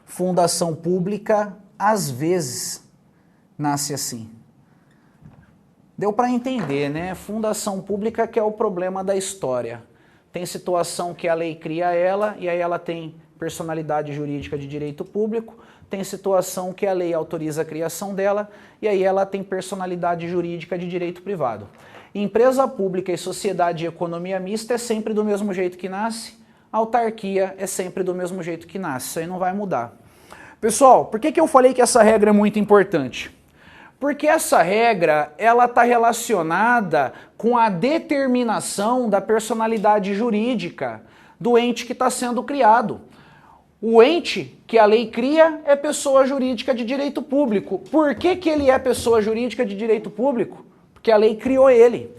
Fundação pública, às vezes, nasce assim. Deu para entender, né? Fundação pública que é o problema da história. Tem situação que a lei cria ela e aí ela tem personalidade jurídica de direito público. Tem situação que a lei autoriza a criação dela e aí ela tem personalidade jurídica de direito privado. Empresa pública e sociedade de economia mista é sempre do mesmo jeito que nasce. Autarquia é sempre do mesmo jeito que nasce. Isso aí não vai mudar. Pessoal, por que eu falei que essa regra é muito importante? Porque essa regra, ela está relacionada com a determinação da personalidade jurídica do ente que está sendo criado. O ente que a lei cria é pessoa jurídica de direito público. Por que ele é pessoa jurídica de direito público? Porque a lei criou ele.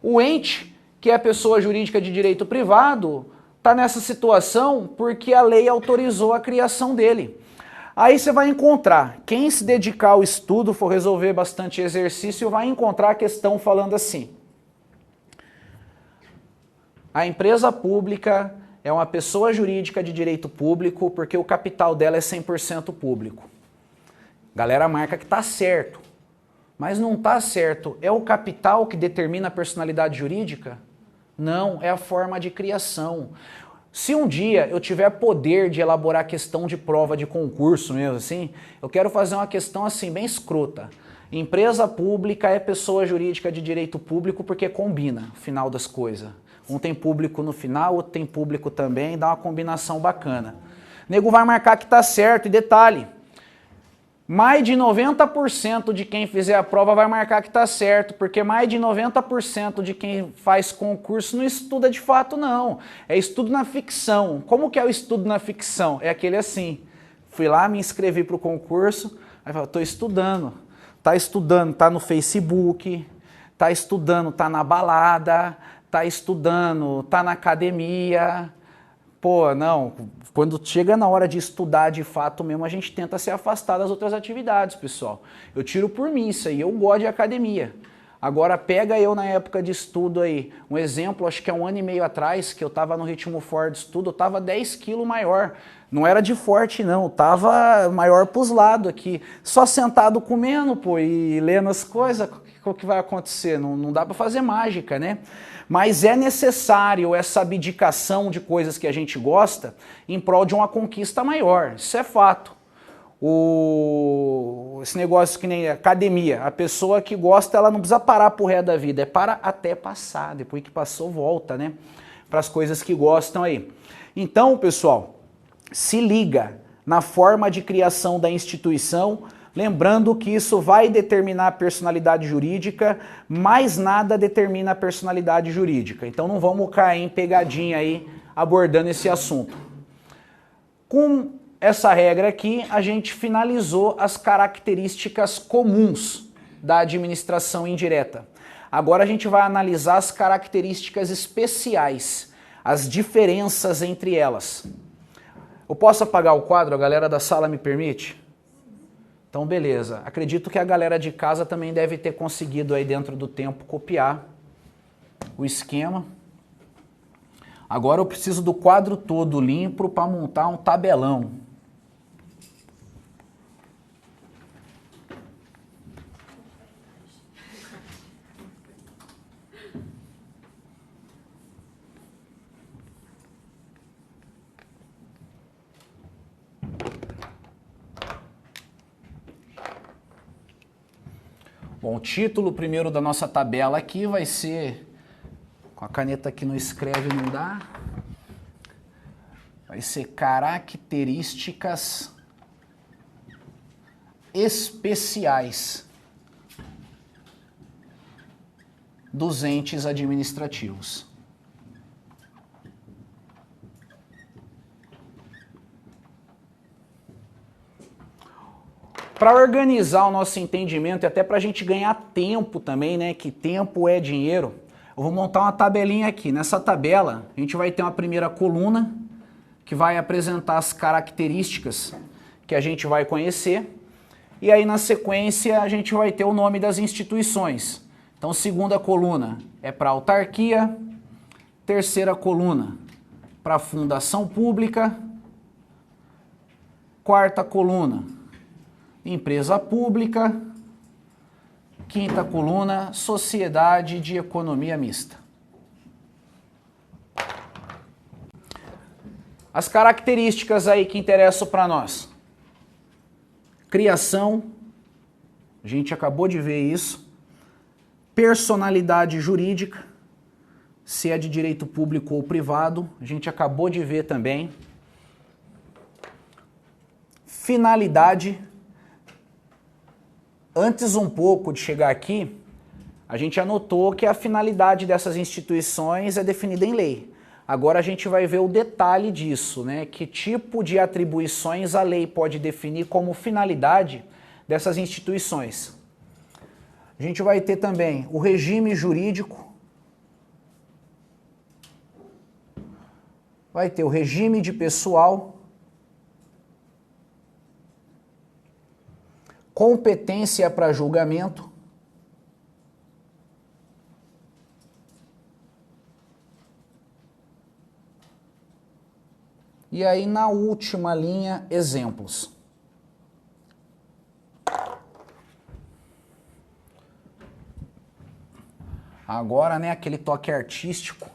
O ente que é pessoa jurídica de direito privado está nessa situação porque a lei autorizou a criação dele. Aí você vai encontrar, quem se dedicar ao estudo, for resolver bastante exercício, vai encontrar a questão falando assim. A empresa pública é uma pessoa jurídica de direito público porque o capital dela é 100% público. Galera marca que tá certo, mas não tá certo. É o capital que determina a personalidade jurídica? Não, é a forma de criação. Se um dia eu tiver poder de elaborar questão de prova de concurso mesmo assim, eu quero fazer uma questão assim, bem escrota. Empresa pública é pessoa jurídica de direito público porque combina, no final das coisas. Um tem público no final, outro tem público também, dá uma combinação bacana. O nego vai marcar que tá certo, e detalhe, mais de 90% de quem fizer a prova vai marcar que tá certo, porque mais de 90% de quem faz concurso não estuda de fato não, é estudo na ficção. Como que é o estudo na ficção? É aquele assim, fui lá, me inscrevi para o concurso, aí falo, estou estudando, tá no Facebook, tá estudando, tá na balada, tá estudando, tá na academia. Pô, não, quando chega na hora de estudar de fato mesmo, a gente tenta se afastar das outras atividades, pessoal. Eu tiro por mim isso aí, eu gosto de academia. Agora pega eu na época de estudo aí, um exemplo, acho que é 1 ano e meio atrás, que eu tava no ritmo forte de estudo, eu tava 10 quilos maior. Não era de forte não, eu tava maior pros lados aqui, só sentado comendo, pô, e lendo as coisas. o que vai acontecer? Não dá para fazer mágica, né? Mas é necessário essa abdicação de coisas que a gente gosta em prol de uma conquista maior. Isso é fato. Esse negócio que nem academia, a pessoa que gosta, ela não precisa parar pro resto da vida, é para até passar, depois que passou, volta, né? Para as coisas que gostam aí. Então, pessoal, se liga na forma de criação da instituição, lembrando que isso vai determinar a personalidade jurídica, mas nada determina a personalidade jurídica. Então não vamos cair em pegadinha aí abordando esse assunto. Com essa regra aqui, a gente finalizou as características comuns da administração indireta. Agora a gente vai analisar as características especiais, as diferenças entre elas. Eu posso apagar o quadro? A galera da sala me permite? Então, beleza. Acredito que a galera de casa também deve ter conseguido aí dentro do tempo copiar o esquema. Agora eu preciso do quadro todo limpo para montar um tabelão. Bom, o título primeiro da nossa tabela aqui vai ser, com a caneta que não escreve não dá, vai ser características especiais dos entes administrativos. Para organizar o nosso entendimento e até para a gente ganhar tempo também, né, que tempo é dinheiro, eu vou montar uma tabelinha aqui. Nessa tabela, a gente vai ter uma primeira coluna que vai apresentar as características que a gente vai conhecer. E aí, na sequência, a gente vai ter o nome das instituições. Então, segunda coluna é para autarquia, terceira coluna para fundação pública, quarta coluna empresa pública, quinta coluna, sociedade de economia mista. As características aí que interessam para nós. Criação, a gente acabou de ver isso. Personalidade jurídica, se é de direito público ou privado, a gente acabou de ver também. Finalidade. Antes um pouco de chegar aqui, a gente anotou que a finalidade dessas instituições é definida em lei. Agora a gente vai ver o detalhe disso, né? Que tipo de atribuições a lei pode definir como finalidade dessas instituições. A gente vai ter também o regime jurídico, vai ter o regime de pessoal, competência para julgamento, e aí na última linha, exemplos. Agora, né, aquele toque artístico,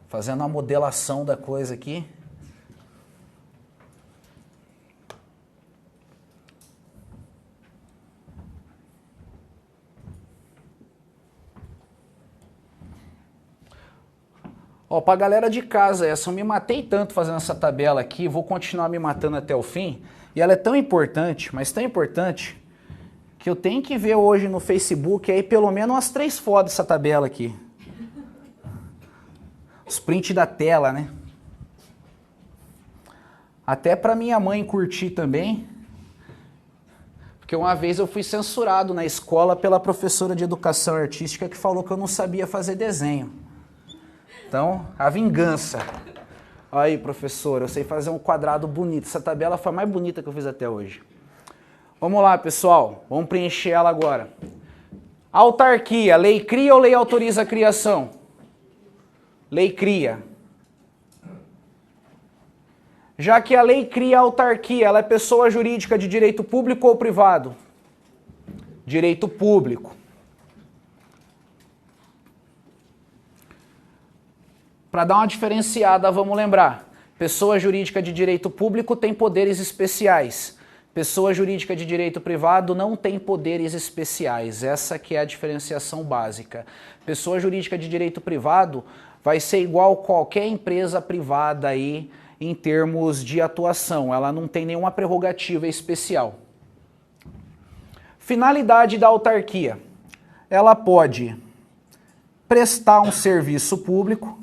fazendo a modelação da coisa aqui. Ó, pra galera de casa essa, eu me matei tanto fazendo essa tabela aqui, vou continuar me matando até o fim, e ela é tão importante, mas tão importante, que eu tenho que ver hoje no Facebook aí pelo menos umas 3 fotos dessa tabela aqui. Os prints da tela, né? Até pra minha mãe curtir também, porque uma vez eu fui censurado na escola pela professora de educação artística que falou que eu não sabia fazer desenho. Então, a vingança. Aí, professor, eu sei fazer um quadrado bonito. Essa tabela foi a mais bonita que eu fiz até hoje. Vamos lá, pessoal. Vamos preencher ela agora. Autarquia. Lei cria ou lei autoriza a criação? Lei cria. Já que a lei cria a autarquia, ela é pessoa jurídica de direito público ou privado? Direito público. Para dar uma diferenciada, vamos lembrar. Pessoa jurídica de direito público tem poderes especiais. Pessoa jurídica de direito privado não tem poderes especiais. Essa que é a diferenciação básica. Pessoa jurídica de direito privado vai ser igual qualquer empresa privada aí em termos de atuação. Ela não tem nenhuma prerrogativa especial. Finalidade da autarquia. Ela pode prestar um serviço público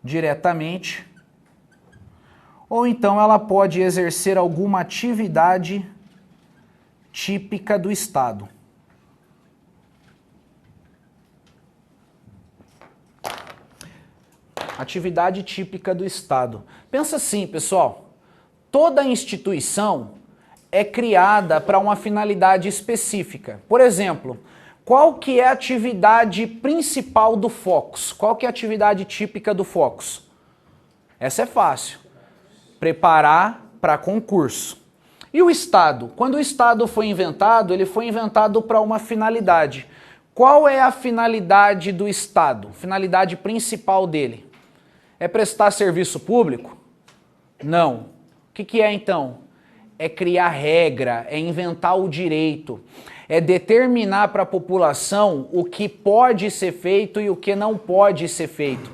diretamente, ou então ela pode exercer alguma atividade típica do Estado. Atividade típica do Estado. Pensa assim, pessoal, toda instituição é criada para uma finalidade específica. Por exemplo, qual que é a atividade principal do Focus? Qual que é a atividade típica do Focus? Essa é fácil. Preparar para concurso. E o Estado? Quando o Estado foi inventado, ele foi inventado para uma finalidade. Qual é a finalidade do Estado? Finalidade principal dele? É prestar serviço público? Não. O que é então? É criar regra, é inventar o direito, é determinar para a população o que pode ser feito e o que não pode ser feito.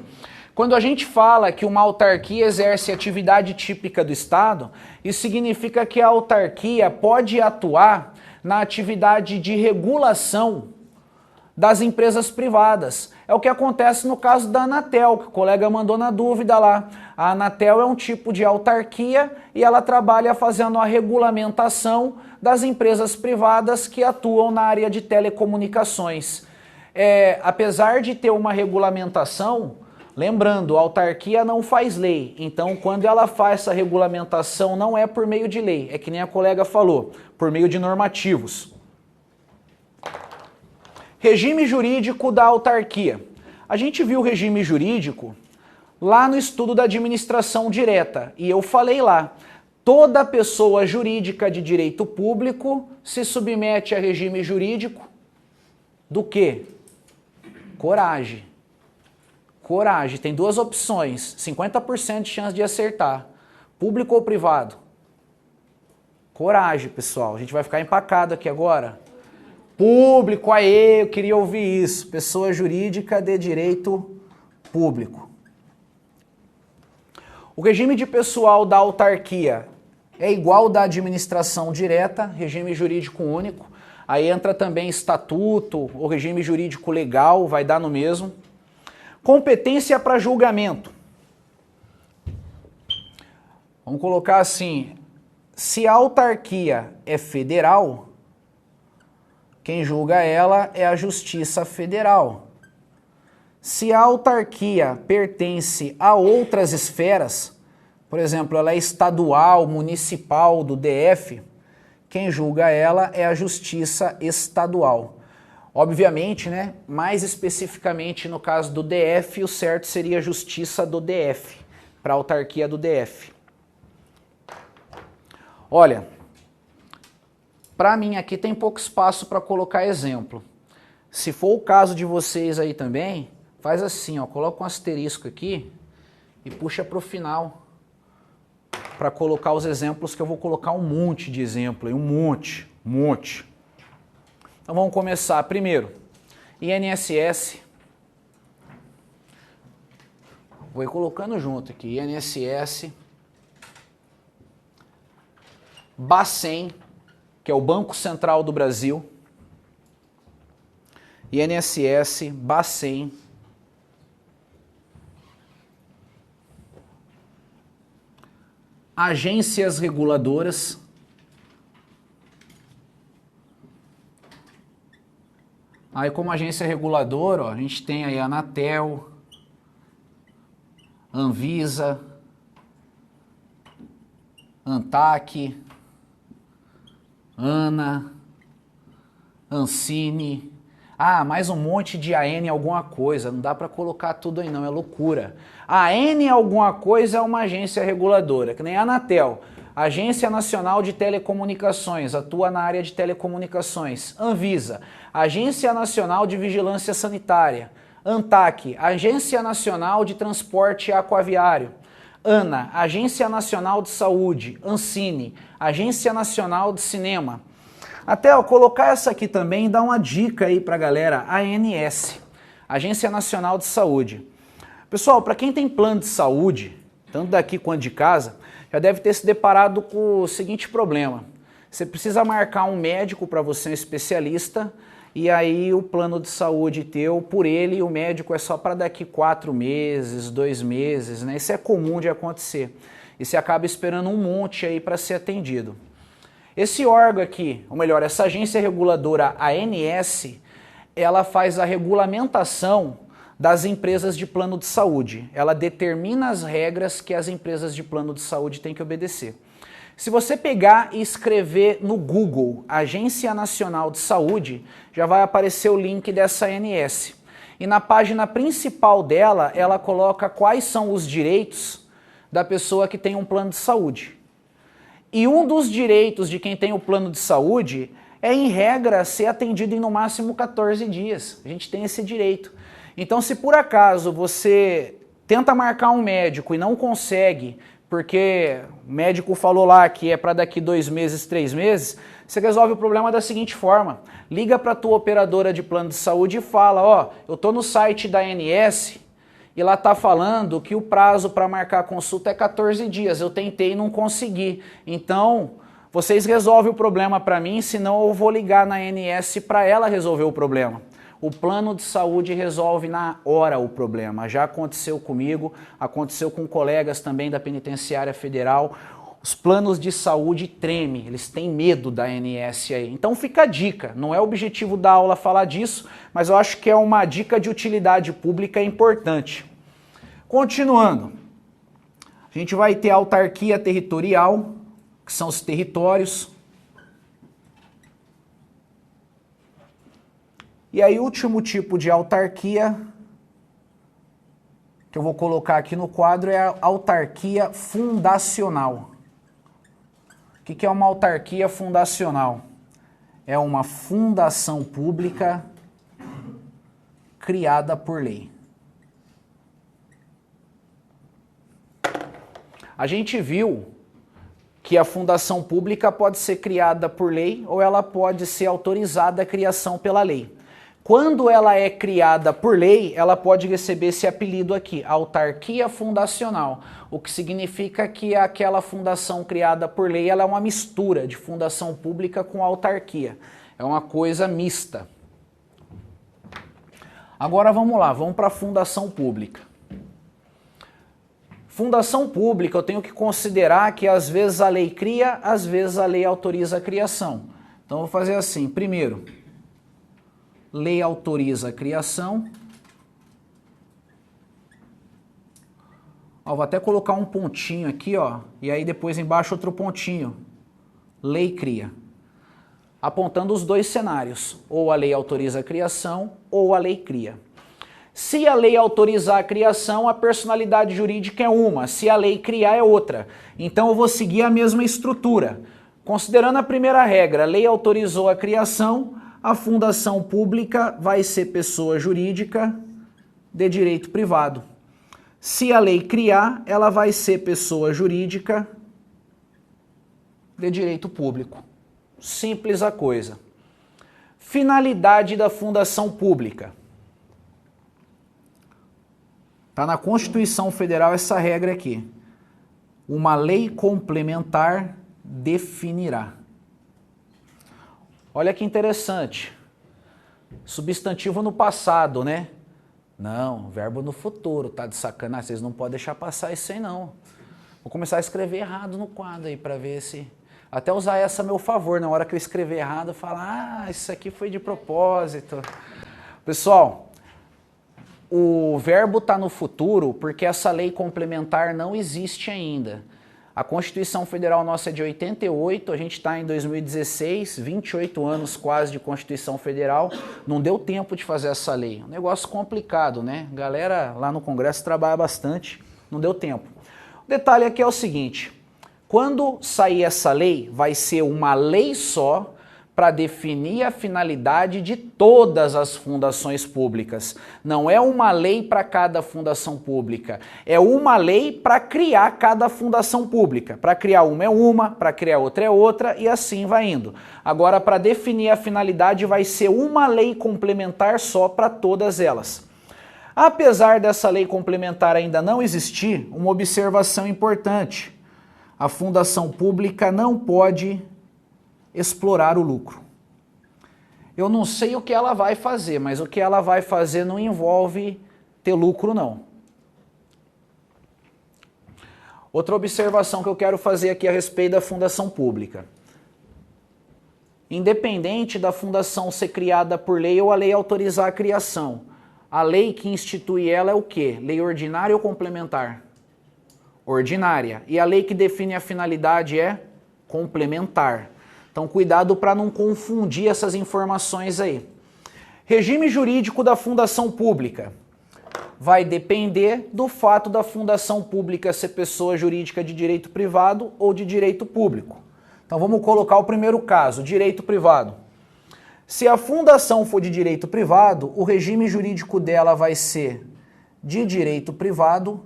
Quando a gente fala que uma autarquia exerce atividade típica do Estado, isso significa que a autarquia pode atuar na atividade de regulação das empresas privadas. É o que acontece no caso da Anatel, que o colega mandou na dúvida lá. A Anatel é um tipo de autarquia e ela trabalha fazendo a regulamentação das empresas privadas que atuam na área de telecomunicações. Apesar de ter uma regulamentação, lembrando, a autarquia não faz lei, então quando ela faz essa regulamentação não é por meio de lei, é que nem a colega falou, por meio de normativos. Regime jurídico da autarquia. A gente viu o regime jurídico lá no estudo da administração direta, e eu falei lá, toda pessoa jurídica de direito público se submete a regime jurídico do quê? Coragem. Coragem, tem duas opções, 50% de chance de acertar, público ou privado? Coragem, pessoal, a gente vai ficar empacado aqui agora. Público, aê, eu queria ouvir isso. Pessoa jurídica de direito público. O regime de pessoal da autarquia é igual ao da administração direta, regime jurídico único. Aí entra também estatuto, o regime jurídico legal, vai dar no mesmo. Competência para julgamento. Vamos colocar assim, se a autarquia é federal, quem julga ela é a Justiça Federal. Se a autarquia pertence a outras esferas, por exemplo, ela é estadual, municipal, do DF, quem julga ela é a Justiça Estadual. Obviamente, né, mais especificamente no caso do DF, o certo seria a Justiça do DF, para a autarquia do DF. Olha, para mim aqui tem pouco espaço para colocar exemplo. Se for o caso de vocês aí também, faz assim, ó, coloca um asterisco aqui e puxa para o final para colocar os exemplos, que eu vou colocar um monte de exemplo, um monte. Então vamos começar. Primeiro, INSS. Vou ir colocando junto aqui, INSS. Bacen, que é o Banco Central do Brasil. INSS, Bacen. Agências reguladoras. Aí como agência reguladora, ó, a gente tem aí a Anatel, Anvisa, ANTAC, ANA, Ancine, mais um monte de AN alguma coisa, não dá para colocar tudo aí não, é loucura. A AN alguma coisa é uma agência reguladora, que nem a Anatel, Agência Nacional de Telecomunicações, atua na área de telecomunicações. Anvisa, Agência Nacional de Vigilância Sanitária, ANTAC, Agência Nacional de Transporte Aquaviário. ANA, Agência Nacional de Saúde. ANCINE, Agência Nacional de Cinema. Até colocar essa aqui também dá uma dica aí pra galera, ANS, Agência Nacional de Saúde. Pessoal, para quem tem plano de saúde, tanto daqui quanto de casa, já deve ter se deparado com o seguinte problema. Você precisa marcar um médico para você, um especialista, e aí o plano de saúde teu, por ele, o médico é só para daqui 4 meses, 2 meses, né? Isso é comum de acontecer. E você acaba esperando um monte aí para ser atendido. Esse órgão aqui, ou melhor, essa agência reguladora ANS, ela faz a regulamentação das empresas de plano de saúde. Ela determina as regras que as empresas de plano de saúde têm que obedecer. Se você pegar e escrever no Google Agência Nacional de Saúde, já vai aparecer o link dessa ANS. E na página principal dela, ela coloca quais são os direitos da pessoa que tem um plano de saúde. E um dos direitos de quem tem o plano de saúde é, em regra, ser atendido em no máximo 14 dias. A gente tem esse direito. Então, se por acaso você tenta marcar um médico e não consegue, porque o médico falou lá que é para daqui 2 meses, 3 meses, você resolve o problema da seguinte forma. Liga para a tua operadora de plano de saúde e fala, ó, eu tô no site da ANS e lá tá falando que o prazo para marcar a consulta é 14 dias. Eu tentei e não consegui. Então, vocês resolvem o problema para mim, senão eu vou ligar na ANS para ela resolver o problema. O plano de saúde resolve na hora o problema. Já aconteceu comigo, aconteceu com colegas também da Penitenciária Federal. Os planos de saúde tremem, eles têm medo da ANS aí. Então fica a dica, não é o objetivo da aula falar disso, mas eu acho que é uma dica de utilidade pública importante. Continuando, a gente vai ter a autarquia territorial, que são os territórios. E aí o último tipo de autarquia que eu vou colocar aqui no quadro é a autarquia fundacional. O que é uma autarquia fundacional? É uma fundação pública criada por lei. A gente viu que a fundação pública pode ser criada por lei ou ela pode ser autorizada a criação pela lei. Quando ela é criada por lei, ela pode receber esse apelido aqui, autarquia fundacional, o que significa que aquela fundação criada por lei ela é uma mistura de fundação pública com autarquia. É uma coisa mista. Agora vamos lá, vamos para a fundação pública. Fundação pública eu tenho que considerar que às vezes a lei cria, às vezes a lei autoriza a criação. Então eu vou fazer assim, primeiro, lei autoriza a criação. Ó, vou até colocar um pontinho aqui, ó, e aí depois embaixo outro pontinho. Lei cria. Apontando os dois cenários, ou a lei autoriza a criação, ou a lei cria. Se a lei autorizar a criação, a personalidade jurídica é uma, se a lei criar é outra. Então eu vou seguir a mesma estrutura. Considerando a primeira regra, a lei autorizou a criação, a fundação pública vai ser pessoa jurídica de direito privado. Se a lei criar, ela vai ser pessoa jurídica de direito público. Simples a coisa. Finalidade da fundação pública. Está na Constituição Federal essa regra aqui. Uma lei complementar definirá. Olha que interessante. Substantivo no passado, né? Não, verbo no futuro, tá de sacanagem. Vocês não podem deixar passar isso aí, não. Vou começar a escrever errado no quadro aí para ver se... Até usar essa a meu favor. Na hora que eu escrever errado, eu falar, isso aqui foi de propósito. Pessoal, o verbo tá no futuro porque essa lei complementar não existe ainda. A Constituição Federal nossa é de 88, a gente está em 2016, 28 anos quase de Constituição Federal, não deu tempo de fazer essa lei. Um negócio complicado, né? A galera lá no Congresso trabalha bastante, não deu tempo. O detalhe aqui é o seguinte, quando sair essa lei, vai ser uma lei só para definir a finalidade de todas as fundações públicas. Não é uma lei para cada fundação pública, é uma lei para criar cada fundação pública. Para criar uma, para criar outra é outra e assim vai indo. Agora, para definir a finalidade, vai ser uma lei complementar só para todas elas. Apesar dessa lei complementar ainda não existir, uma observação importante: a fundação pública não pode explorar o lucro. Eu não sei o que ela vai fazer, mas o que ela vai fazer não envolve ter lucro, não. Outra observação que eu quero fazer aqui a respeito da fundação pública. Independente da fundação ser criada por lei ou a lei autorizar a criação, a lei que institui ela é o quê? Lei ordinária ou complementar? Ordinária. E a lei que define a finalidade é complementar. Então, cuidado para não confundir essas informações aí. Regime jurídico da fundação pública. Vai depender do fato da fundação pública ser pessoa jurídica de direito privado ou de direito público. Então, vamos colocar o primeiro caso, direito privado. Se a fundação for de direito privado, o regime jurídico dela vai ser de direito privado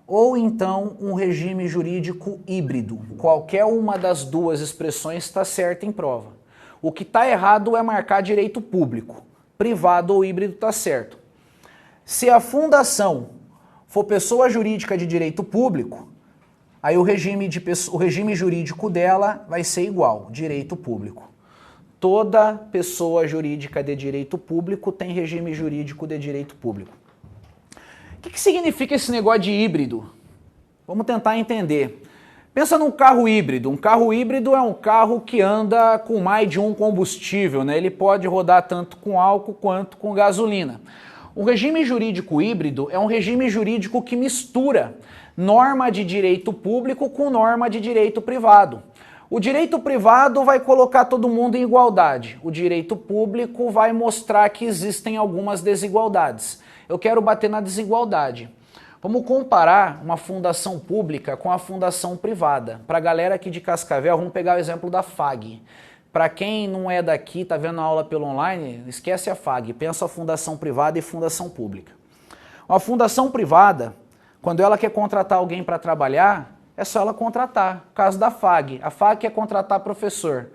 ou então um regime jurídico híbrido. Qualquer uma das duas expressões está certa em prova. O que está errado é marcar direito público. Privado ou híbrido está certo. Se a fundação for pessoa jurídica de direito público, aí o regime jurídico dela vai ser igual, direito público. Toda pessoa jurídica de direito público tem regime jurídico de direito público. O que significa esse negócio de híbrido? Vamos tentar entender. Pensa num carro híbrido. Um carro híbrido é um carro que anda com mais de um combustível, né? Ele pode rodar tanto com álcool quanto com gasolina. O regime jurídico híbrido é um regime jurídico que mistura norma de direito público com norma de direito privado. O direito privado vai colocar todo mundo em igualdade. O direito público vai mostrar que existem algumas desigualdades. Eu quero bater na desigualdade. Vamos comparar uma fundação pública com a fundação privada. Para a galera aqui de Cascavel, vamos pegar o exemplo da FAG. Para quem não é daqui, está vendo a aula pelo online, esquece a FAG, pensa a fundação privada e fundação pública. Uma fundação privada, quando ela quer contratar alguém para trabalhar, é só ela contratar. Caso da FAG. A FAG quer contratar professor.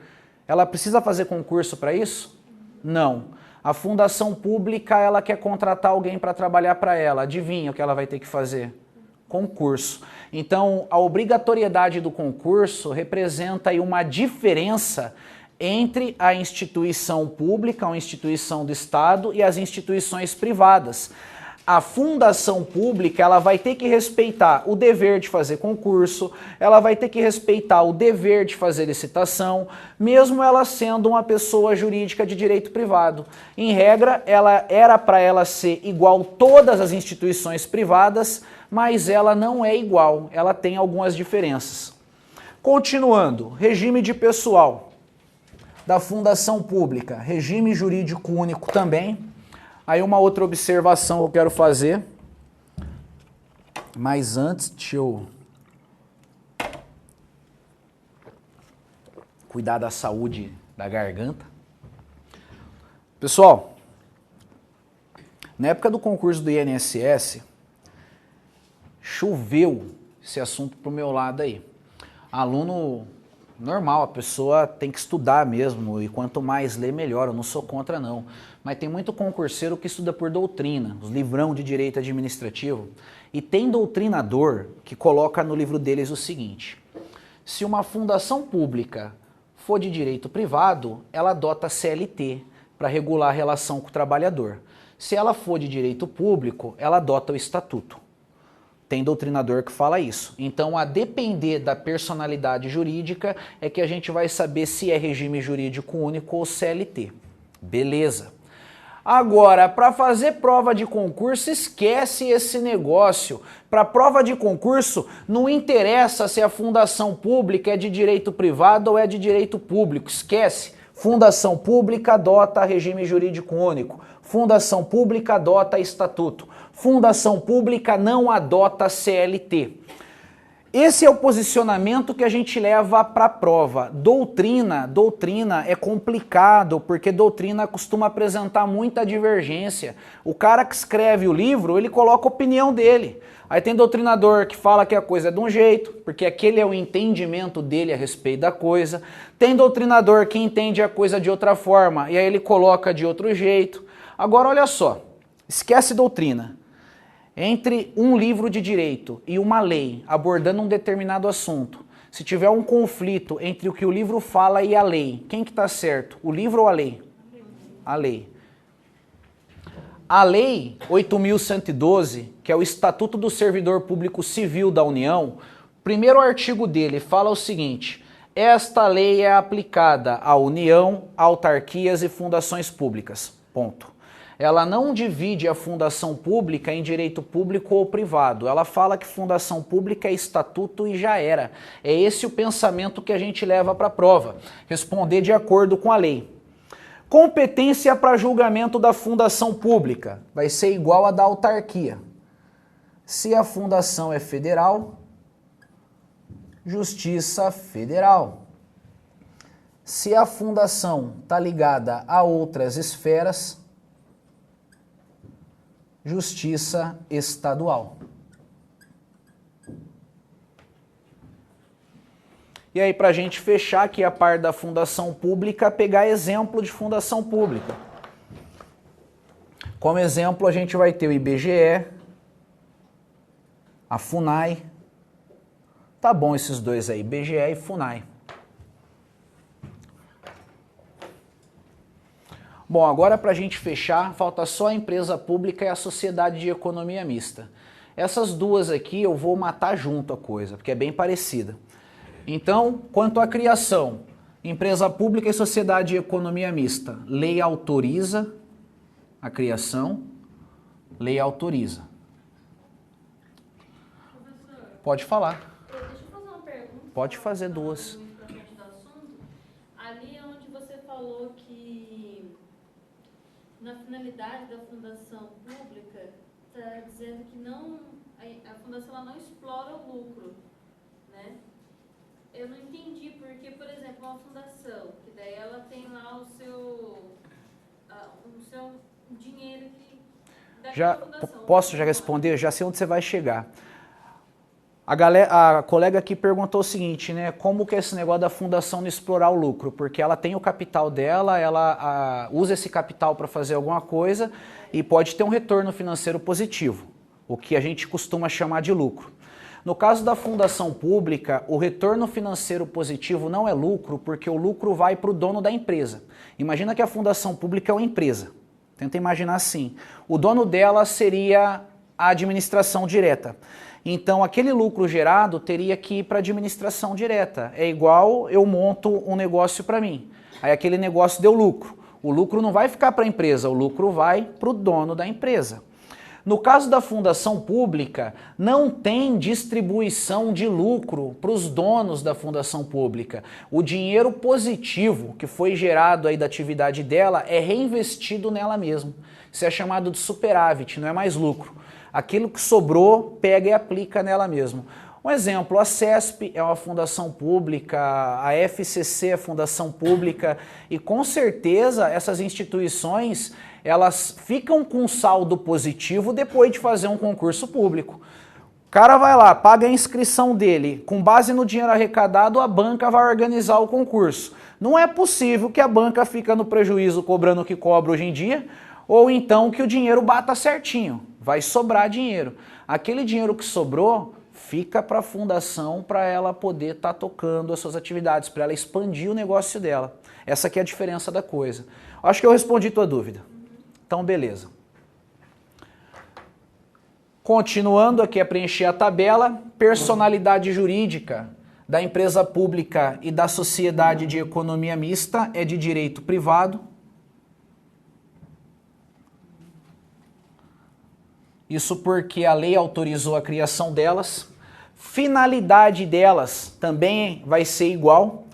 Ela precisa fazer concurso para isso? Não. A fundação pública, ela quer contratar alguém para trabalhar para ela. Adivinha o que ela vai ter que fazer? Concurso. Então, a obrigatoriedade do concurso representa aí uma diferença entre a instituição pública, a instituição do Estado e as instituições privadas. A fundação pública, ela vai ter que respeitar o dever de fazer concurso, ela vai ter que respeitar o dever de fazer licitação, mesmo ela sendo uma pessoa jurídica de direito privado. Em regra, ela era para ela ser igual a todas as instituições privadas, mas ela não é igual, ela tem algumas diferenças. Continuando, regime de pessoal da fundação pública, regime jurídico único também. Aí uma outra observação que eu quero fazer, mas antes deixa eu cuidar da saúde da garganta. Pessoal, na época do concurso do INSS, choveu esse assunto pro meu lado aí. Aluno normal, a pessoa tem que estudar mesmo, e quanto mais lê, melhor. Eu não sou contra, não. Mas tem muito concurseiro que estuda por doutrina, os livrão de direito administrativo, e tem doutrinador que coloca no livro deles o seguinte: se uma fundação pública for de direito privado, ela adota CLT para regular a relação com o trabalhador. Se ela for de direito público, ela adota o estatuto. Tem doutrinador que fala isso. Então, a depender da personalidade jurídica, é que a gente vai saber se é regime jurídico único ou CLT. Beleza. Agora, para fazer prova de concurso, esquece esse negócio. Para prova de concurso, não interessa se a fundação pública é de direito privado ou é de direito público. Esquece. Fundação pública adota regime jurídico único. Fundação pública adota estatuto. Fundação pública não adota CLT. Esse é o posicionamento que a gente leva para a prova. Doutrina é complicado, porque doutrina costuma apresentar muita divergência. O cara que escreve o livro, ele coloca a opinião dele. Aí tem doutrinador que fala que a coisa é de um jeito, porque aquele é o entendimento dele a respeito da coisa. Tem doutrinador que entende a coisa de outra forma, e aí ele coloca de outro jeito. Agora olha só, esquece doutrina. Entre um livro de direito e uma lei abordando um determinado assunto, se tiver um conflito entre o que o livro fala e a lei, quem que está certo? O livro ou a lei? A lei. A lei 8.112, que é o Estatuto do Servidor Público Civil da União, o primeiro artigo dele fala o seguinte: esta lei é aplicada à União, autarquias e fundações públicas. Ponto. Ela não divide a fundação pública em direito público ou privado. Ela fala que fundação pública é estatuto e já era. É esse o pensamento que a gente leva para a prova. Responder de acordo com a lei. Competência para julgamento da fundação pública vai ser igual à da autarquia. Se a fundação é federal, Justiça Federal. Se a fundação está ligada a outras esferas, Justiça Estadual. E aí, para a gente fechar aqui a parte da fundação pública, pegar exemplo de fundação pública. Como exemplo, a gente vai ter o IBGE, a FUNAI. Tá bom esses dois aí, IBGE e FUNAI. Bom, agora para a gente fechar, falta só a empresa pública e a sociedade de economia mista. Essas duas aqui eu vou matar junto a coisa, porque é bem parecida. Então, quanto à criação, empresa pública e sociedade de economia mista, lei autoriza a criação, lei autoriza. Professor, Pode falar. deixa eu fazer uma pergunta. Pode fazer duas. Ali onde você falou que na finalidade da fundação pública está dizendo que não, a fundação ela não explora o lucro, né? Eu não entendi porque, por exemplo, uma fundação, que daí ela tem lá o seu dinheiro que Já fundação. posso já responder? Já sei onde você vai chegar. A colega aqui perguntou o seguinte, né? Como que é esse negócio da fundação não explorar o lucro? Porque ela tem o capital dela, ela usa esse capital para fazer alguma coisa e pode ter um retorno financeiro positivo, o que a gente costuma chamar de lucro. No caso da fundação pública, o retorno financeiro positivo não é lucro, porque o lucro vai para o dono da empresa. Imagina que a fundação pública é uma empresa. Tenta imaginar assim. O dono dela seria a administração direta. Então, aquele lucro gerado teria que ir para a administração direta. É igual eu monto um negócio para mim. Aí aquele negócio deu lucro. O lucro não vai ficar para a empresa, o lucro vai para o dono da empresa. No caso da fundação pública, não tem distribuição de lucro para os donos da fundação pública. O dinheiro positivo que foi gerado aí da atividade dela é reinvestido nela mesma. Isso é chamado de superávit, não é mais lucro. Aquilo que sobrou, pega e aplica nela mesma. Um exemplo, a CESP é uma fundação pública, a FCC é fundação pública e com certeza essas instituições elas ficam com saldo positivo depois de fazer um concurso público. O cara vai lá, paga a inscrição dele, com base no dinheiro arrecadado a banca vai organizar o concurso. Não é possível que a banca fique no prejuízo cobrando o que cobra hoje em dia, ou então que o dinheiro bata certinho, vai sobrar dinheiro. Aquele dinheiro que sobrou fica para a fundação para ela poder estar tocando as suas atividades, para ela expandir o negócio dela. Essa aqui é a diferença da coisa. Acho que eu respondi tua dúvida. Então, beleza. Continuando aqui a preencher a tabela, personalidade jurídica da empresa pública e da sociedade de economia mista é de direito privado. Isso porque a lei autorizou a criação delas. Finalidade delas também vai ser igual.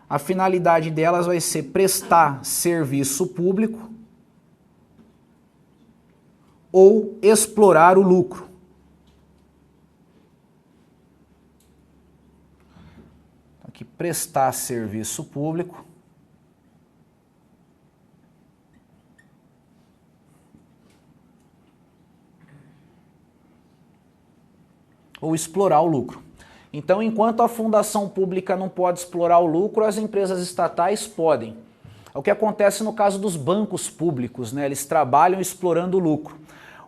A finalidade delas vai ser prestar serviço público ou explorar o lucro. prestar serviço público ou explorar o lucro. Então, enquanto a fundação pública não pode explorar o lucro, as empresas estatais podem. É o que acontece no caso dos bancos públicos, né? Eles trabalham explorando o lucro.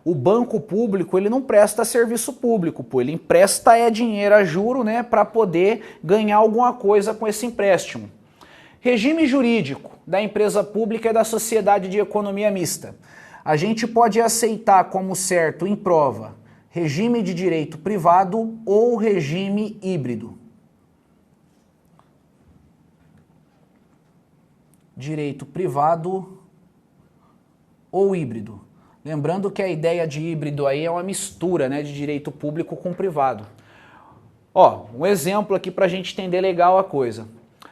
O banco público, ele não presta serviço público, pô, ele empresta dinheiro a juro, né, para poder ganhar alguma coisa com esse empréstimo. Regime jurídico da empresa pública e da sociedade de economia mista. A gente pode aceitar como certo em prova regime de direito privado ou regime híbrido. Direito privado ou híbrido. Lembrando que a ideia de híbrido aí é uma mistura, né, de direito público com privado. Ó, um exemplo aqui para a gente entender legal a coisa.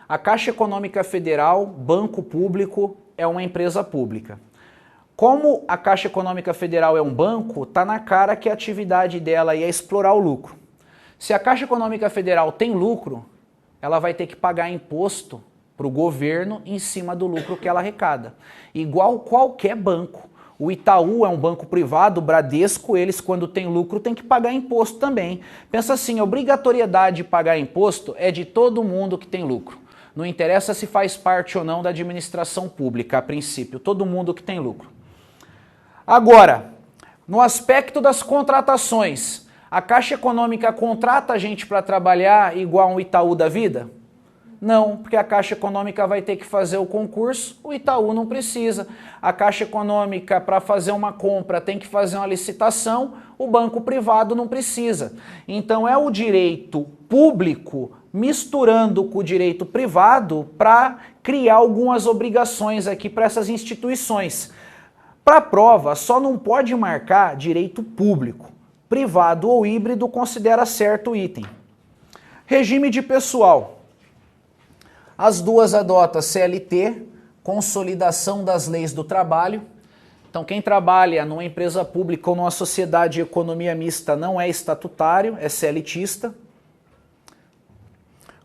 A Caixa Econômica Federal, banco público, é uma empresa pública. Como a Caixa Econômica Federal é um banco, tá na cara que a atividade dela é explorar o lucro. Se a Caixa Econômica Federal tem lucro, ela vai ter que pagar imposto para o governo em cima do lucro que ela arrecada. Igual qualquer banco. O Itaú é um banco privado, o Bradesco, eles quando tem lucro tem que pagar imposto também. Pensa assim, a obrigatoriedade de pagar imposto é de todo mundo que tem lucro. Não interessa se faz parte ou não da administração pública, a princípio, todo mundo que tem lucro. Agora, no aspecto das contratações, a Caixa Econômica contrata a gente para trabalhar igual um Itaú da vida? Não, porque a Caixa Econômica vai ter que fazer o concurso, o Itaú não precisa. A Caixa Econômica, para fazer uma compra, tem que fazer uma licitação, o banco privado não precisa. Então é o direito público misturando com o direito privado para criar algumas obrigações aqui para essas instituições. Para a prova, só não pode marcar direito público. Privado ou híbrido considera certo o item. Regime de pessoal. As duas adotam CLT, Consolidação das Leis do Trabalho. Então quem trabalha numa empresa pública ou numa sociedade de economia mista não é estatutário, é CLTista.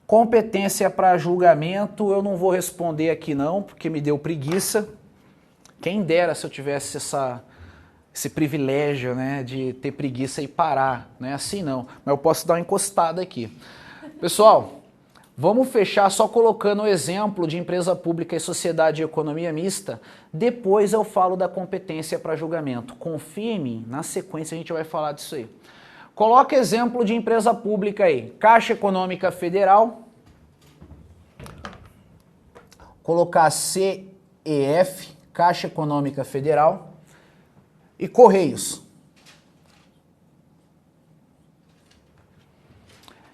Competência para julgamento, eu não vou responder aqui não, porque me deu preguiça. Quem dera se eu tivesse esse privilégio, né, de ter preguiça e parar. Não é assim não, mas eu posso dar uma encostada aqui. Pessoal, vamos fechar só colocando o exemplo de empresa pública e sociedade de economia mista. Depois eu falo da competência para julgamento. Confia em mim, na sequência a gente vai falar disso aí. Coloca exemplo de empresa pública aí. Caixa Econômica Federal. Colocar CEF, Caixa Econômica Federal. E Correios.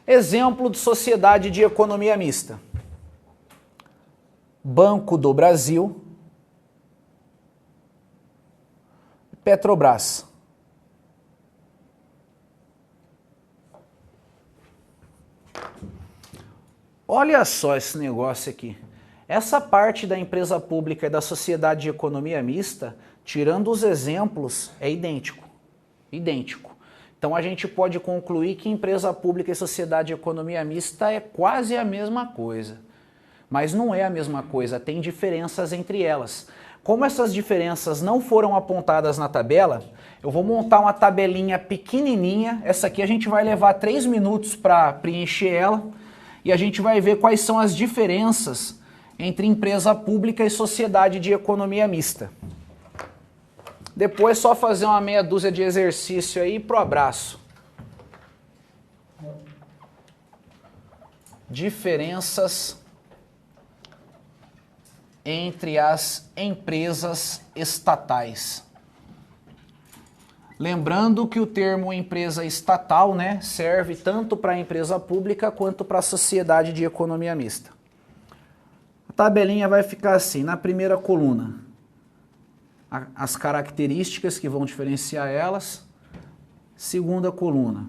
Exemplo de sociedade de economia mista. Banco do Brasil. Petrobras. Olha só esse negócio aqui. Essa parte da empresa pública e da sociedade de economia mista, tirando os exemplos, é idêntico. Idêntico. Então a gente pode concluir que empresa pública e sociedade de economia mista é quase a mesma coisa. Mas não é a mesma coisa, tem diferenças entre elas. Como essas diferenças não foram apontadas na tabela, eu vou montar uma tabelinha pequenininha. Essa aqui a gente vai levar 3 minutos para preencher ela. E a gente vai ver quais são as diferenças entre empresa pública e sociedade de economia mista. Depois só fazer uma meia dúzia de exercício aí pro abraço. Diferenças entre as empresas estatais. Lembrando que o termo empresa estatal, né, serve tanto para a empresa pública quanto para a sociedade de economia mista. A tabelinha vai ficar assim, na primeira coluna, as características que vão diferenciar elas. Segunda coluna,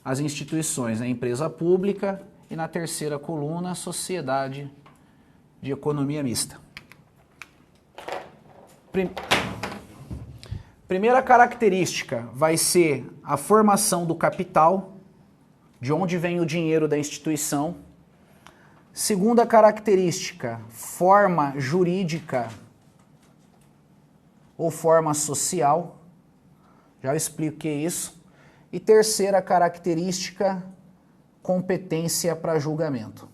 as instituições, a empresa pública. E na terceira coluna, a sociedade de economia mista. Primeira característica vai ser a formação do capital, de onde vem o dinheiro da instituição. Segunda característica, forma jurídica ou forma social. Já expliquei isso. E terceira característica, competência para julgamento.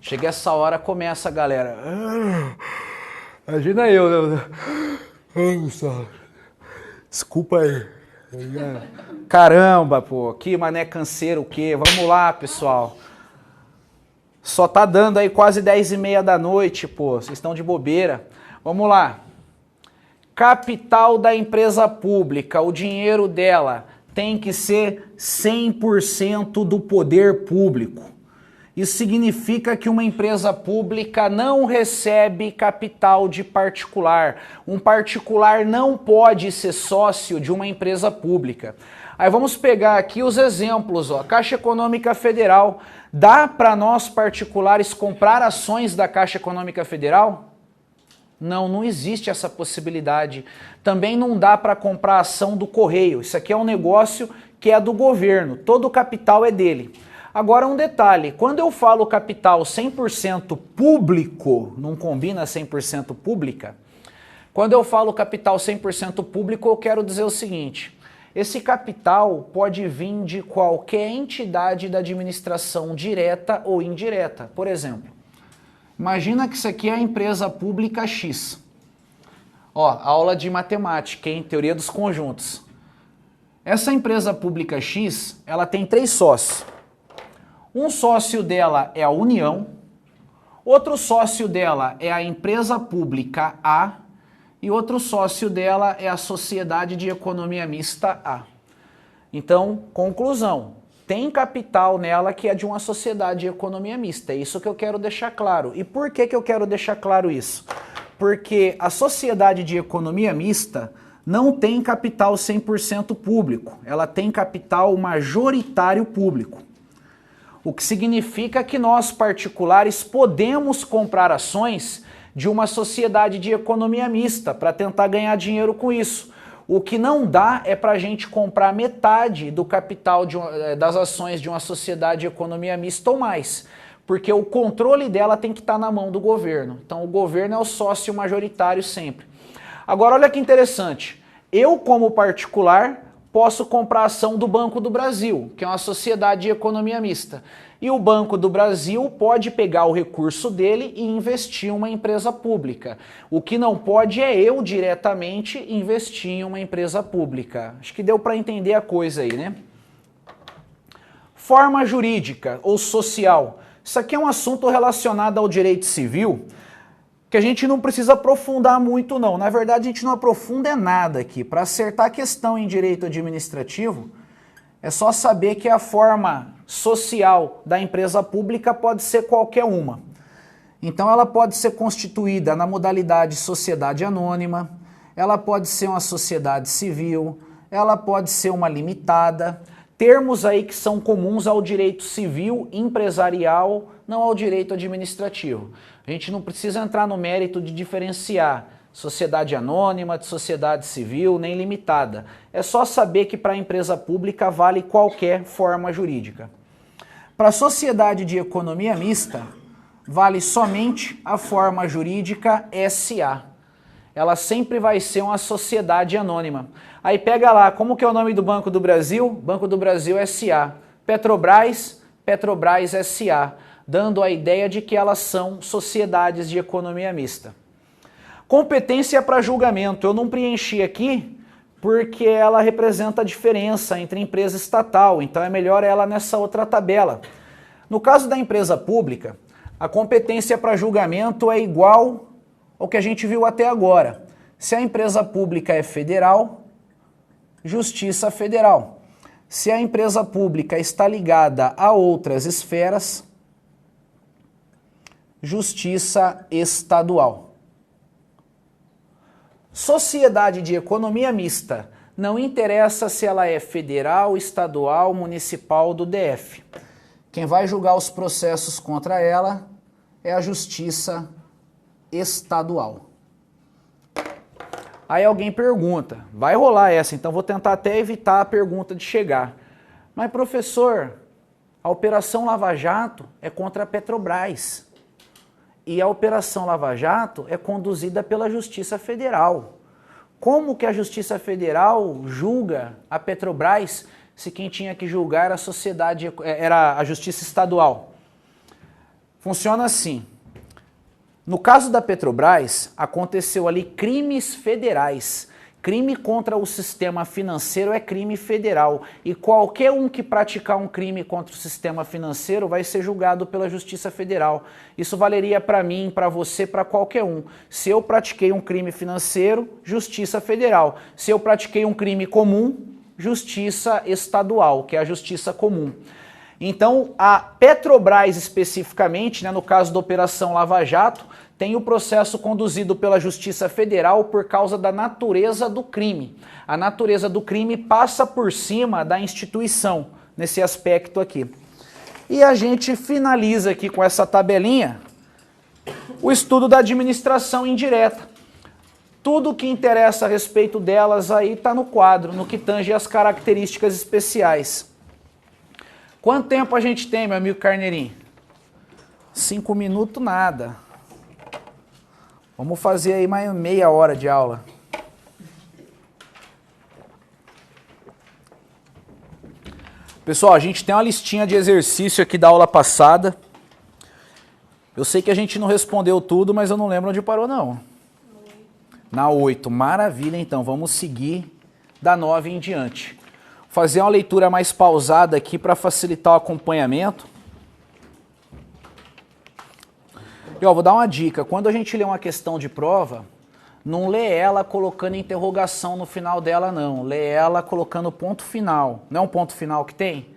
Chega essa hora, começa, galera. Imagina eu, né? Desculpa aí. Caramba, pô, que mané canseiro o quê? Vamos lá, pessoal. Só tá dando aí quase 10h30 da noite, pô. Vocês estão de bobeira. Vamos lá. Capital da empresa pública, o dinheiro dela tem que ser 100% do poder público. Isso significa que uma empresa pública não recebe capital de particular. Um particular não pode ser sócio de uma empresa pública. Aí vamos pegar aqui os exemplos, ó. Caixa Econômica Federal. Dá para nós particulares comprar ações da Caixa Econômica Federal? Não, não existe essa possibilidade. Também não dá para comprar ação do Correio. Isso aqui é um negócio que é do governo. Todo o capital é dele. Agora um detalhe, quando eu falo capital 100% público, não combina 100% pública, quando eu falo capital 100% público, eu quero dizer o seguinte, esse capital pode vir de qualquer entidade da administração direta ou indireta. Por exemplo, imagina que isso aqui é a empresa pública X. Ó, aula de matemática, hein? Teoria dos conjuntos. Essa empresa pública X, ela tem 3 sócios. Um sócio dela é a União, outro sócio dela é a empresa pública A e outro sócio dela é a Sociedade de Economia Mista A. Então, conclusão, tem capital nela que é de uma sociedade de economia mista, é isso que eu quero deixar claro. E por que eu quero deixar claro isso? Porque a sociedade de economia mista não tem capital 100% público, ela tem capital majoritário público. O que significa que nós, particulares, podemos comprar ações de uma sociedade de economia mista para tentar ganhar dinheiro com isso. O que não dá é para a gente comprar metade do capital das ações de uma sociedade de economia mista ou mais, porque o controle dela tem que estar na mão do governo. Então o governo é o sócio majoritário sempre. Agora olha que interessante, eu como particular posso comprar ação do Banco do Brasil, que é uma sociedade de economia mista. E o Banco do Brasil pode pegar o recurso dele e investir em uma empresa pública. O que não pode é eu diretamente investir em uma empresa pública. Acho que deu para entender a coisa aí, né? Forma jurídica ou social. Isso aqui é um assunto relacionado ao direito civil, que a gente não precisa aprofundar muito não. Na verdade, a gente não aprofunda nada aqui. Para acertar a questão em direito administrativo, é só saber que a forma social da empresa pública pode ser qualquer uma. Então ela pode ser constituída na modalidade sociedade anônima, ela pode ser uma sociedade civil, ela pode ser uma limitada, termos aí que são comuns ao direito civil, empresarial, não ao direito administrativo. A gente não precisa entrar no mérito de diferenciar sociedade anônima de sociedade civil, nem limitada. É só saber que para a empresa pública vale qualquer forma jurídica. Para a sociedade de economia mista, vale somente a forma jurídica SA. Ela sempre vai ser uma sociedade anônima. Aí pega lá, como que é o nome do Banco do Brasil? Banco do Brasil SA. Petrobras, Petrobras SA. Dando a ideia de que elas são sociedades de economia mista. Competência para julgamento. Eu não preenchi aqui porque ela representa a diferença entre empresa estatal, então é melhor ela nessa outra tabela. No caso da empresa pública, a competência para julgamento é igual ao que a gente viu até agora. Se a empresa pública é federal, Justiça Federal. Se a empresa pública está ligada a outras esferas, Justiça Estadual. Sociedade de economia mista, não interessa se ela é federal, estadual, municipal, do DF. Quem vai julgar os processos contra ela é a Justiça Estadual. Aí alguém pergunta, vai rolar essa, então vou tentar até evitar a pergunta de chegar. Mas professor, a Operação Lava Jato é contra a Petrobras. E a Operação Lava Jato é conduzida pela Justiça Federal. Como que a Justiça Federal julga a Petrobras se quem tinha que julgar era a sociedade, era a Justiça Estadual? Funciona assim. No caso da Petrobras, aconteceu ali crimes federais. Crime contra o sistema financeiro é crime federal. E qualquer um que praticar um crime contra o sistema financeiro vai ser julgado pela Justiça Federal. Isso valeria para mim, para você, para qualquer um. Se eu pratiquei um crime financeiro, Justiça Federal. Se eu pratiquei um crime comum, Justiça Estadual, que é a Justiça Comum. Então, a Petrobras especificamente, né, no caso da Operação Lava Jato, tem o processo conduzido pela Justiça Federal por causa da natureza do crime. A natureza do crime passa por cima da instituição, nesse aspecto aqui. E a gente finaliza aqui com essa tabelinha o estudo da administração indireta. Tudo que interessa a respeito delas aí está no quadro, no que tange as características especiais. Quanto tempo a gente tem, meu amigo Carneirinho? 5 minutos nada. Vamos fazer aí mais meia hora de aula. Pessoal, a gente tem uma listinha de exercício aqui da aula passada. Eu sei que a gente não respondeu tudo, mas eu não lembro onde parou não. Na 8, maravilha então, vamos seguir da 9 em diante. Vou fazer uma leitura mais pausada aqui para facilitar o acompanhamento. E ó, vou dar uma dica, quando a gente lê uma questão de prova, não lê ela colocando interrogação no final dela não, lê ela colocando ponto final. Não é um ponto final que tem?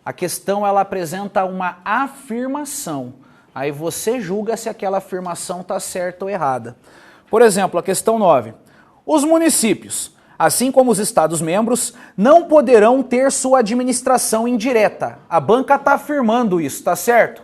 A questão ela apresenta uma afirmação, aí você julga se aquela afirmação está certa ou errada. Por exemplo, a questão 9. Os municípios, assim como os Estados-membros, não poderão ter sua administração indireta. A banca está afirmando isso, tá certo?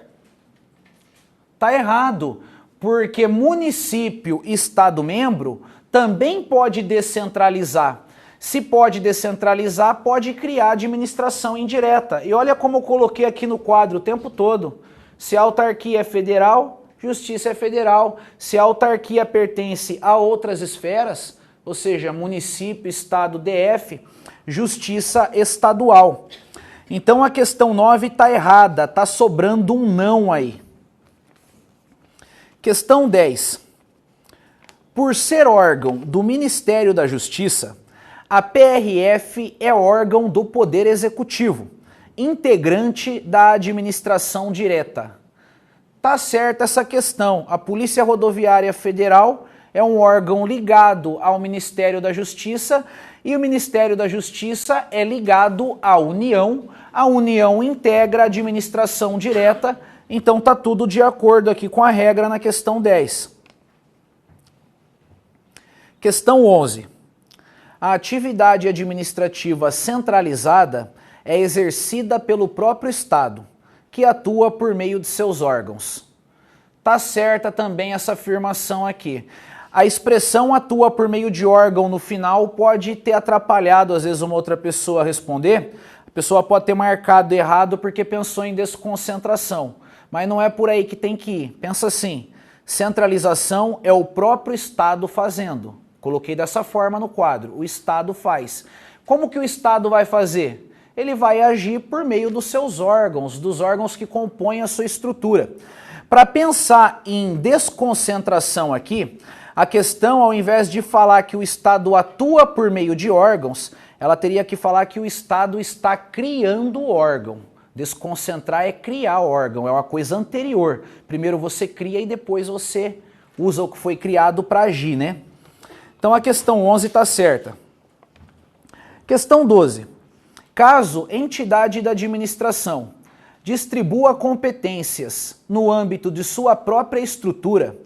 Tá errado, porque município e Estado-membro também pode descentralizar. Se pode descentralizar, pode criar administração indireta. E olha como eu coloquei aqui no quadro o tempo todo. Se a autarquia é federal, justiça é federal. Se a autarquia pertence a outras esferas, ou seja, município, estado, DF, justiça estadual. Então a questão 9 está errada, está sobrando um não aí. Questão 10. Por ser órgão do Ministério da Justiça, a PRF é órgão do Poder Executivo, integrante da administração direta. Tá certa essa questão. A Polícia Rodoviária Federal é um órgão ligado ao Ministério da Justiça e o Ministério da Justiça é ligado à União. A União integra a administração direta. Então tá tudo de acordo aqui com a regra na questão 10. Questão 11. A atividade administrativa centralizada é exercida pelo próprio Estado, que atua por meio de seus órgãos. Tá certa também essa afirmação aqui. A expressão atua por meio de órgão no final pode ter atrapalhado às vezes uma outra pessoa a responder. A pessoa pode ter marcado errado porque pensou em desconcentração. Mas não é por aí que tem que ir. Pensa assim, centralização é o próprio Estado fazendo. Coloquei dessa forma no quadro, o Estado faz. Como que o Estado vai fazer? Ele vai agir por meio dos seus órgãos, dos órgãos que compõem a sua estrutura. Para pensar em desconcentração aqui, a questão, ao invés de falar que o Estado atua por meio de órgãos, ela teria que falar que o Estado está criando o órgão. Desconcentrar é criar órgão, é uma coisa anterior. Primeiro você cria e depois você usa o que foi criado para agir, né? Então a questão 11 está certa. Questão 12. Caso entidade da administração distribua competências no âmbito de sua própria estrutura,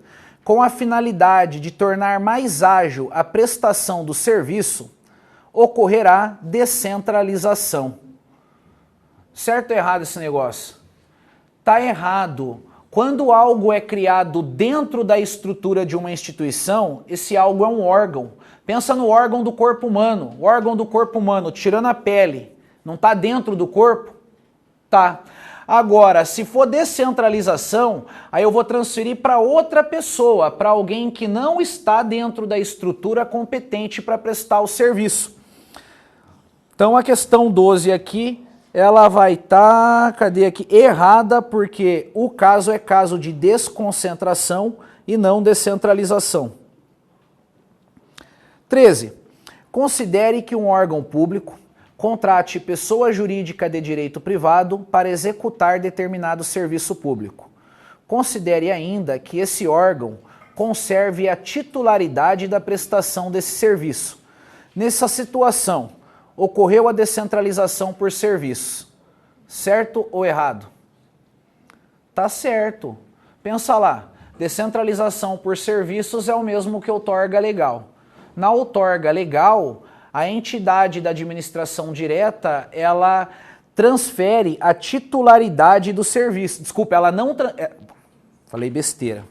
com a finalidade de tornar mais ágil a prestação do serviço, ocorrerá descentralização. Certo ou errado esse negócio? Tá errado. Quando algo é criado dentro da estrutura de uma instituição, esse algo é um órgão. Pensa no órgão do corpo humano. O órgão do corpo humano, tirando a pele, não está dentro do corpo? Tá. Agora, se for descentralização, aí eu vou transferir para outra pessoa, para alguém que não está dentro da estrutura competente para prestar o serviço. Então a questão 12 aqui, ela vai estar, cadê aqui? Errada, porque o caso é caso de desconcentração e não descentralização. 13. Considere que um órgão público contrate pessoa jurídica de direito privado para executar determinado serviço público. Considere ainda que esse órgão conserve a titularidade da prestação desse serviço. Nessa situação, ocorreu a descentralização por serviços. Certo ou errado? Tá certo. Pensa lá, descentralização por serviços é o mesmo que outorga legal. Na outorga legal, a entidade da administração direta, ela transfere a titularidade do serviço. Desculpa, ela não... Falei besteira.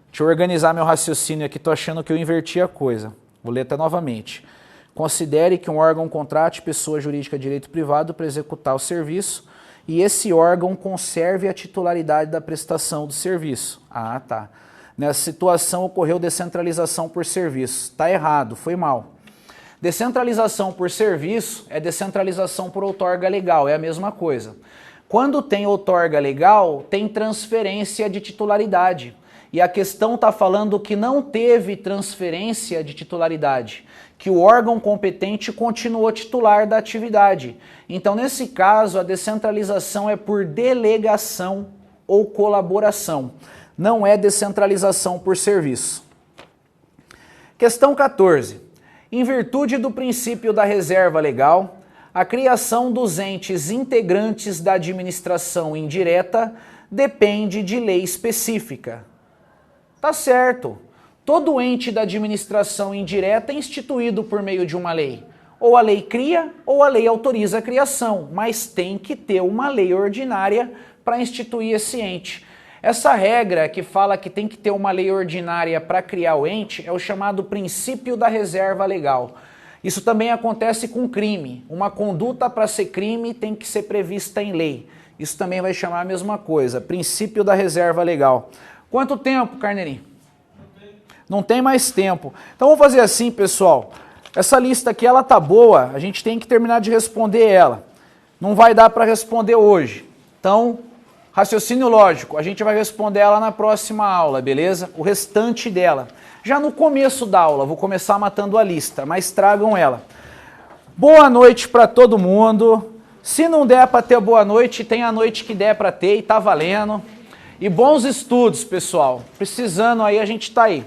Deixa eu organizar meu raciocínio aqui, tô achando que eu inverti a coisa. Vou ler até novamente. Considere que um órgão contrate pessoa jurídica de direito privado para executar o serviço e esse órgão conserve a titularidade da prestação do serviço. Ah, tá. Nessa situação ocorreu descentralização por serviço. Tá errado, foi mal. Descentralização por serviço é descentralização por outorga legal, é a mesma coisa. Quando tem outorga legal, tem transferência de titularidade. E a questão está falando que não teve transferência de titularidade, que o órgão competente continuou titular da atividade. Então, nesse caso, a descentralização é por delegação ou colaboração. Não é descentralização por serviço. Questão 14. Em virtude do princípio da reserva legal, a criação dos entes integrantes da administração indireta depende de lei específica. Tá certo. Todo ente da administração indireta é instituído por meio de uma lei. Ou a lei cria, ou a lei autoriza a criação, mas tem que ter uma lei ordinária para instituir esse ente. Essa regra que fala que tem que ter uma lei ordinária para criar o ente é o chamado princípio da reserva legal. Isso também acontece com crime. Uma conduta para ser crime tem que ser prevista em lei. Isso também vai chamar a mesma coisa, princípio da reserva legal. Quanto tempo, Carneirinho? Não tem mais tempo. Então vamos fazer assim, pessoal. Essa lista aqui, ela tá boa, a gente tem que terminar de responder ela. Não vai dar para responder hoje. Então, raciocínio lógico, a gente vai responder ela na próxima aula, beleza? O restante dela. Já no começo da aula, vou começar matando a lista, mas tragam ela. Boa noite para todo mundo. Se não der para ter boa noite, tem a noite que der para ter e tá valendo. E bons estudos, pessoal. Precisando aí, a gente tá aí.